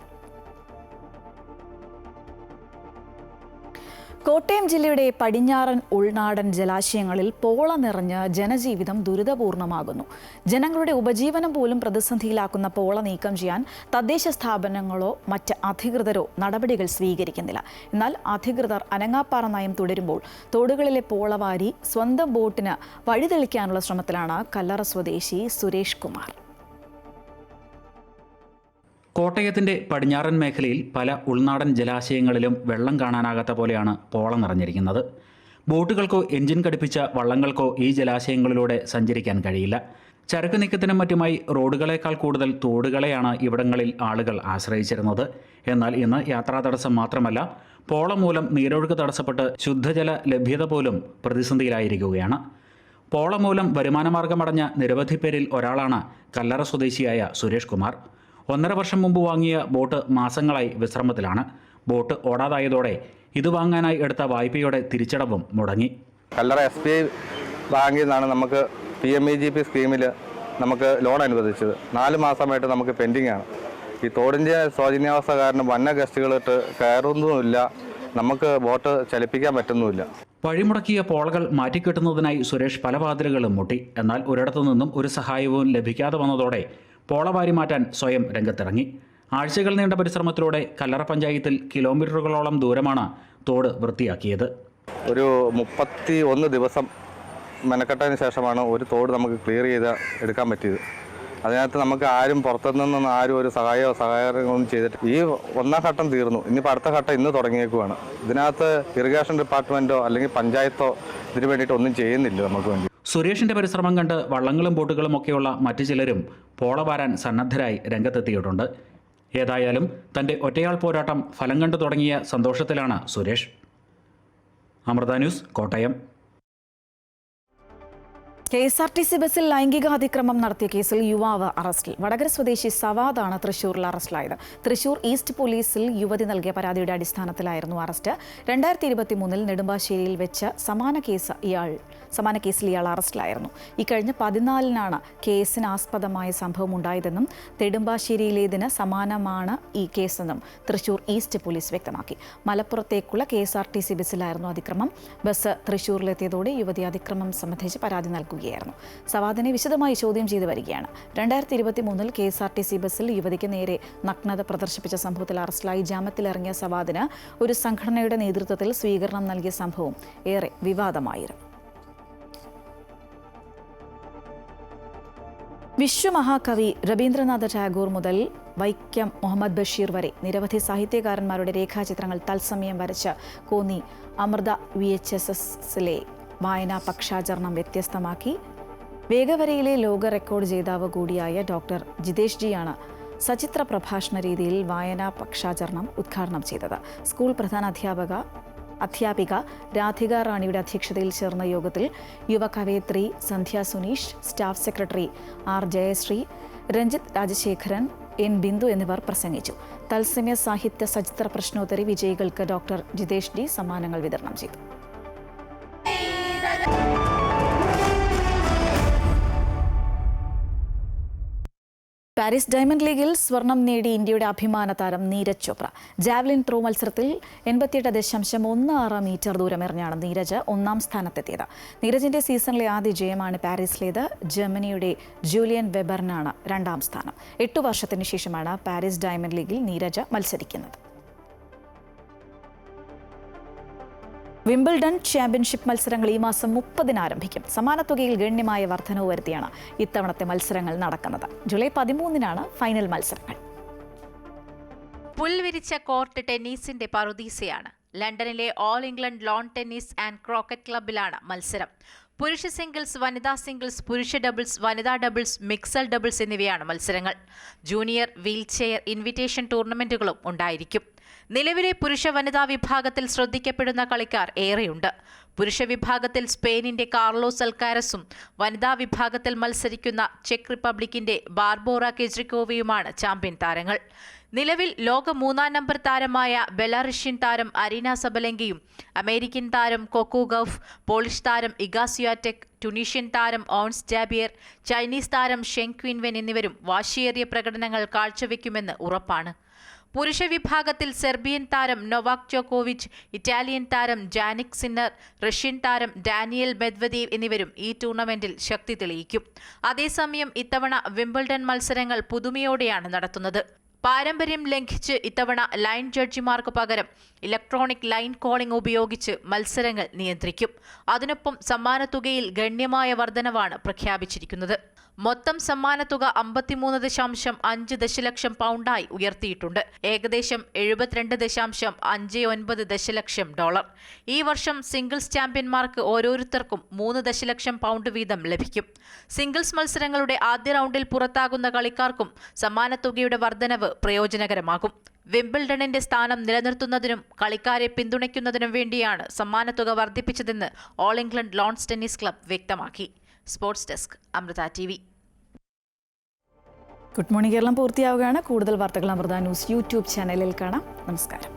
കോട്ടയം ജില്ലയുടെ പടിഞ്ഞാറൻ ഉൾനാടൻ ജലാശയങ്ങളിൽ പോള നിറഞ്ഞ് ജനജീവിതം ദുരിതപൂർണമാകുന്നു. ജനങ്ങളുടെ ഉപജീവനം പോലും പ്രതിസന്ധിയിലാക്കുന്ന പോള നീക്കം ചെയ്യാൻ തദ്ദേശ സ്ഥാപനങ്ങളോ മറ്റ് അധികൃതരോ നടപടികൾ സ്വീകരിക്കുന്നില്ല. എന്നാൽ അധികൃതർ അനങ്ങാപ്പാറ നയം തുടരുമ്പോൾ തോടുകളിലെ പോള വാരി സ്വന്തം ബോട്ടിന് വഴിതെളിക്കാനുള്ള ശ്രമത്തിലാണ് കല്ലറ സ്വദേശി സുരേഷ് കുമാർ. കോട്ടയത്തിൻ്റെ പടിഞ്ഞാറൻ മേഖലയിൽ പല ഉൾനാടൻ ജലാശയങ്ങളിലും വെള്ളം കാണാനാകാത്ത പോലെയാണ് പോള നിറഞ്ഞിരിക്കുന്നത്. ബോട്ടുകൾക്കോ എഞ്ചിൻ ഘടിപ്പിച്ച വള്ളങ്ങൾക്കോ ഈ ജലാശയങ്ങളിലൂടെ സഞ്ചരിക്കാൻ കഴിയില്ല. ചരക്ക് നീക്കത്തിനും മറ്റുമായി റോഡുകളേക്കാൾ കൂടുതൽ തോടുകളെയാണ് ഇവിടങ്ങളിൽ ആളുകൾ ആശ്രയിച്ചിരുന്നത്. എന്നാൽ ഇന്ന് യാത്രാ തടസ്സം മാത്രമല്ല, പോള മൂലം നീരൊഴുക്ക് തടസ്സപ്പെട്ട് ശുദ്ധജല ലഭ്യത പോലും പ്രതിസന്ധിയിലായിരിക്കുകയാണ്. പോള മൂലം വരുമാനമാർഗമടഞ്ഞ നിരവധി പേരിൽ ഒരാളാണ് കല്ലറ സ്വദേശിയായ സുരേഷ് കുമാർ. 1.5 വർഷം മുമ്പ് വാങ്ങിയ ബോട്ട് മാസങ്ങളായി വിശ്രമത്തിലാണ്. ബോട്ട് ഓടാതായതോടെ ഇത് വാങ്ങാനായി എടുത്ത വായ്പയുടെ തിരിച്ചടവും മുടങ്ങി. കല്ലറ SBI ബാങ്കിൽ നിന്നാണ് നമുക്ക് PMEGP സ്കീമിൽ നമുക്ക് ലോൺ അനുവദിച്ചത്. 4 മാസമായിട്ട് നമുക്ക് പെൻഡിങ് ആണ്. ഈ തോടിൻ്റെ ശോചനീയാവസ്ഥ കാരണം വന്ന ഗസ്റ്റുകളിട്ട് കയറുന്നുമില്ല, നമുക്ക് ബോട്ട് ചലിപ്പിക്കാൻ പറ്റുന്നുമില്ല. വഴിമുടക്കിയ പോളകൾ മാറ്റിക്കെട്ടുന്നതിനായി സുരേഷ് പല വാതിലുകളും മുട്ടി. എന്നാൽ ഒരിടത്തു നിന്നും ഒരു സഹായവും ലഭിക്കാതെ വന്നതോടെ പോള വാരി മാറ്റാൻ സ്വയം രംഗത്തിറങ്ങി. ആഴ്ചകൾ നീണ്ട പരിശ്രമത്തിലൂടെ കല്ലറ പഞ്ചായത്തിൽ കിലോമീറ്ററുകളോളം ദൂരമാണ് തോട് വൃത്തിയാക്കിയത്. ഒരു 31 ദിവസം മെനക്കെട്ടതിന് ശേഷമാണ് ഒരു തോട് നമുക്ക് ക്ലിയർ ചെയ്ത് എടുക്കാൻ പറ്റിയത്. അതിനകത്ത് നമുക്ക് ആരും പുറത്തുനിന്നൊന്നും ആരും ഒരു സഹായമൊന്നും ചെയ്തിട്ട് ഈ 1ാം ഘട്ടം തീർന്നു. ഇനിയിപ്പോൾ അടുത്ത ഘട്ടം ഇന്ന് തുടങ്ങിയേക്കുവാണ്. ഇതിനകത്ത് ഇറിഗേഷൻ ഡിപ്പാർട്ട്മെൻറ്റോ അല്ലെങ്കിൽ പഞ്ചായത്തോ ഇതിനു വേണ്ടിയിട്ട് ഒന്നും ചെയ്യുന്നില്ല നമുക്ക് വേണ്ടി. സുരേഷിന്റെ പരിശ്രമം കണ്ട് വള്ളങ്ങളും ബോട്ടുകളും ഒക്കെയുള്ള മറ്റു ചിലരും പോള വാരാൻ സന്നദ്ധരായി രംഗത്തെത്തിയിട്ടുണ്ട്. ഏതായാലും തൻ്റെ ഒറ്റയാൾ പോരാട്ടം ഫലം കണ്ടു തുടങ്ങിയ സന്തോഷത്തിലാണ് സുരേഷ്. അമൃത ന്യൂസ്, കോട്ടയം. KSRTC ബസ്സിൽ ലൈംഗിക അതിക്രമം നടത്തിയ കേസിൽ യുവാവ് അറസ്റ്റിൽ. വടകര സ്വദേശി സവാദാണ് തൃശൂരിൽ അറസ്റ്റിലായത്. തൃശൂർ ഈസ്റ്റ് പോലീസിൽ യുവതി നൽകിയ പരാതിയുടെ അടിസ്ഥാനത്തിലായിരുന്നു അറസ്റ്റ്. 2023 നെടുമ്പാശ്ശേരിയിൽ വെച്ച് സമാന കേസിൽ ഇയാൾ അറസ്റ്റിലായിരുന്നു. ഇക്കഴിഞ്ഞ 14-നാണ് കേസിന് ആസ്പദമായ സംഭവം ഉണ്ടായതെന്നും നെടുമ്പാശ്ശേരിയിലേതിന് സമാനമാണ് ഈ കേസെന്നും തൃശൂർ ഈസ്റ്റ് പോലീസ് വ്യക്തമാക്കി. മലപ്പുറത്തേക്കുള്ള KSRTC ബസ്സിലായിരുന്നു അതിക്രമം. ബസ് തൃശൂരിലെത്തിയതോടെ യുവതി അതിക്രമം സംബന്ധിച്ച് പരാതി നൽകുകയായിരുന്നു. സവാദിനെ വിശദമായി ചോദ്യം ചെയ്തു വരികയാണ്. 2023 KSRTC ബസ്സിൽ യുവതിക്ക് നേരെ നഗ്നത പ്രദർശിപ്പിച്ച സംഭവത്തിൽ അറസ്റ്റിലായി ജാമ്യത്തിലിറങ്ങിയ സവാദിന് ഒരു സംഘടനയുടെ നേതൃത്വത്തിൽ സ്വീകരണം നൽകിയ സംഭവം ഏറെ വിവാദമായിരുന്നു. വിശ്വമഹാകവി രവീന്ദ്രനാഥ ടാഗോർ മുതൽ വൈക്കം മുഹമ്മദ് ബഷീർ വരെ നിരവധി സാഹിത്യകാരന്മാരുടെ രേഖാചിത്രങ്ങൾ തത്സമയം വരച്ച കോന്നി അമൃത VHSSലെ വായനാ പക്ഷാചരണം വ്യത്യസ്തമാക്കി. വേഗവരയിലെ ലോക റെക്കോർഡ് ജേതാവ് കൂടിയായ ഡോക്ടർ ജിതേഷ് ജിയാണ് സചിത്ര പ്രഭാഷണ രീതിയിൽ വായനാ പക്ഷാചരണം ഉദ്ഘാടനം ചെയ്തത്. സ്കൂൾ പ്രധാന അധ്യാപിക രാധിക റാണിയുടെ അധ്യക്ഷതയിൽ ചേർന്ന യോഗത്തിൽ യുവ കവയിത്രി Sandhya Suneesh, staff secretary R Jayasree, Ranjith Rajasekharan, N Bindu എന്നിവർ പ്രസംഗിച്ചു. തത്സമയ സാഹിത്യ സചിത്ര പ്രശ്നോത്തരി വിജയികൾക്ക് ഡോക്ടർ ജിതേഷ് ജി സമ്മാനങ്ങൾ വിതരണം ചെയ്തു. പാരീസ് ഡയമണ്ട് ലീഗിൽ സ്വർണം നേടി ഇന്ത്യയുടെ അഭിമാന താരം നീരജ് ചോപ്ര. ജാവലിൻ ത്രോ മത്സരത്തിൽ 88.16 മീറ്റർ ദൂരം എറിഞ്ഞാണ് നീരജ് 1ാം സ്ഥാനത്തെത്തിയത്. നീരജിന്റെ സീസണിലെ ആദ്യ ജയമാണ് പാരീസിലേത്. ജർമ്മനിയുടെ ജൂലിയൻ വെബറിനാണ് 2ാം സ്ഥാനം. 8 വർഷത്തിന് ശേഷമാണ് പാരീസ് ഡയമണ്ട് ലീഗിൽ നീരജ് മത്സരിക്കുന്നത്. വിംബിൾഡൺ ചാമ്പ്യൻഷിപ്പ് മത്സരങ്ങൾ ഈ മാസം 30-ന് ആരംഭിക്കും. സമാന തുകയിൽ ഗണ്യമായ വർധനവ് വരുത്തിയാണ് ഇത്തവണത്തെ മത്സരങ്ങൾ നടക്കുന്നത്. ജൂലൈ 13-നാണ് ഫൈനൽ മത്സരങ്ങൾ. പുൽവിരിച്ച കോർട്ട് ടെന്നീസിന്റെ പറുദീസയാണ്. ലണ്ടനിലെ all England lawn tennis and croquet ക്ലബ്ബിലാണ് മത്സരം. പുരുഷ സിംഗിൾസ്, വനിതാ സിംഗിൾസ്, പുരുഷ ഡബിൾസ്, വനിതാ ഡബിൾസ്, മിക്സഡ് ഡബിൾസ് എന്നിവയാണ് മത്സരങ്ങൾ. ജൂനിയർ, വീൽചെയർ, ഇൻവിറ്റേഷൻ ടൂർണമെന്റുകളും ഉണ്ടായിരിക്കും. നിലവിലെ പുരുഷ വനിതാ വിഭാഗത്തിൽ ശ്രദ്ധിക്കപ്പെടുന്ന കളിക്കാർ ഏറെയുണ്ട്. പുരുഷ വിഭാഗത്തിൽ സ്പെയിനിന്റെ കാർലോസ് അൽക്കാരസും വനിതാ വിഭാഗത്തിൽ മത്സരിക്കുന്ന ചെക്ക് റിപ്പബ്ലിക്കിന്റെ ബാർബോറ കെജ്രിക്കോവയുമാണ് ചാമ്പ്യൻ താരങ്ങൾ. നിലവിൽ ലോക 3-ാം നമ്പർ താരമായ ബെലാറഷ്യൻ താരം അരീന സബലെങ്കയും അമേരിക്കൻ താരം കൊക്കോ ഗൌഫ്, പോളിഷ് താരം ഇഗ സ്വിയാറ്റെക്, ട്യൂണീഷ്യൻ താരം ഓൺസ് ജാബിയർ, ചൈനീസ് താരം ഷെങ് ക്വിൻവെൻ എന്നിവരും വാശിയേറിയ പ്രകടനങ്ങൾ കാഴ്ചവെക്കുമെന്ന് ഉറപ്പാണ്. പുരുഷ വിഭാഗത്തിൽ സെർബിയൻ താരം നൊവാക് ജോക്കോവിച്ച്, ഇറ്റാലിയൻ താരം ജാനിക് സിന്നർ, റഷ്യൻ താരം ഡാനിയൽ മെദ്വദേവ് എന്നിവരും ഈ ടൂർണമെന്റിൽ ശക്തി തെളിയിക്കും. അതേസമയം ഇത്തവണ വിംബിൾഡൺ മത്സരങ്ങൾ പുതുമയോടെയാണ് നടത്തുന്നത്. പാരമ്പര്യം ലംഘിച്ച് ഇത്തവണ ലൈൻ ജഡ്ജിമാർക്ക് പകരം ഇലക്ട്രോണിക് ലൈൻ കോളിംഗ് ഉപയോഗിച്ച് മത്സരങ്ങൾ നിയന്ത്രിക്കും. അതിനൊപ്പം സമ്മാനത്തുകയിൽ ഗണ്യമായ വർധനവാണ് പ്രഖ്യാപിച്ചിരിക്കുന്നത്. മൊത്തം സമ്മാനത്തുക 53.5 ദശലക്ഷം പൗണ്ടായി ഉയർത്തിയിട്ടുണ്ട്. ഏകദേശം $72.59 ദശലക്ഷം. ഈ വർഷം സിംഗിൾസ് ചാമ്പ്യന്മാർക്ക് ഓരോരുത്തർക്കും 3 ദശലക്ഷം പൗണ്ട് വീതം ലഭിക്കും. സിംഗിൾസ് മത്സരങ്ങളുടെ ആദ്യ റൗണ്ടിൽ പുറത്താകുന്ന കളിക്കാർക്കും സമ്മാനത്തുകയുടെ വർധനവ് പ്രയോജനകരമാകും. വിംബിൾഡണിന്റെ സ്ഥാനം നിലനിർത്തുന്നതിനും കളിക്കാരെ പിന്തുണയ്ക്കുന്നതിനും വേണ്ടിയാണ് സമ്മാനത്തുക വർദ്ധിപ്പിച്ചതെന്ന് all England lawns tennis club വ്യക്തമാക്കി. Sports desk, Amrita TV. Good morning Kerala പൂർത്തിയാവുകയാണ്. കൂടുതൽ വാർത്തകൾ അമൃത ന്യൂസ് യൂട്യൂബ് ചാനലിൽ കാണാം. നമസ്കാരം.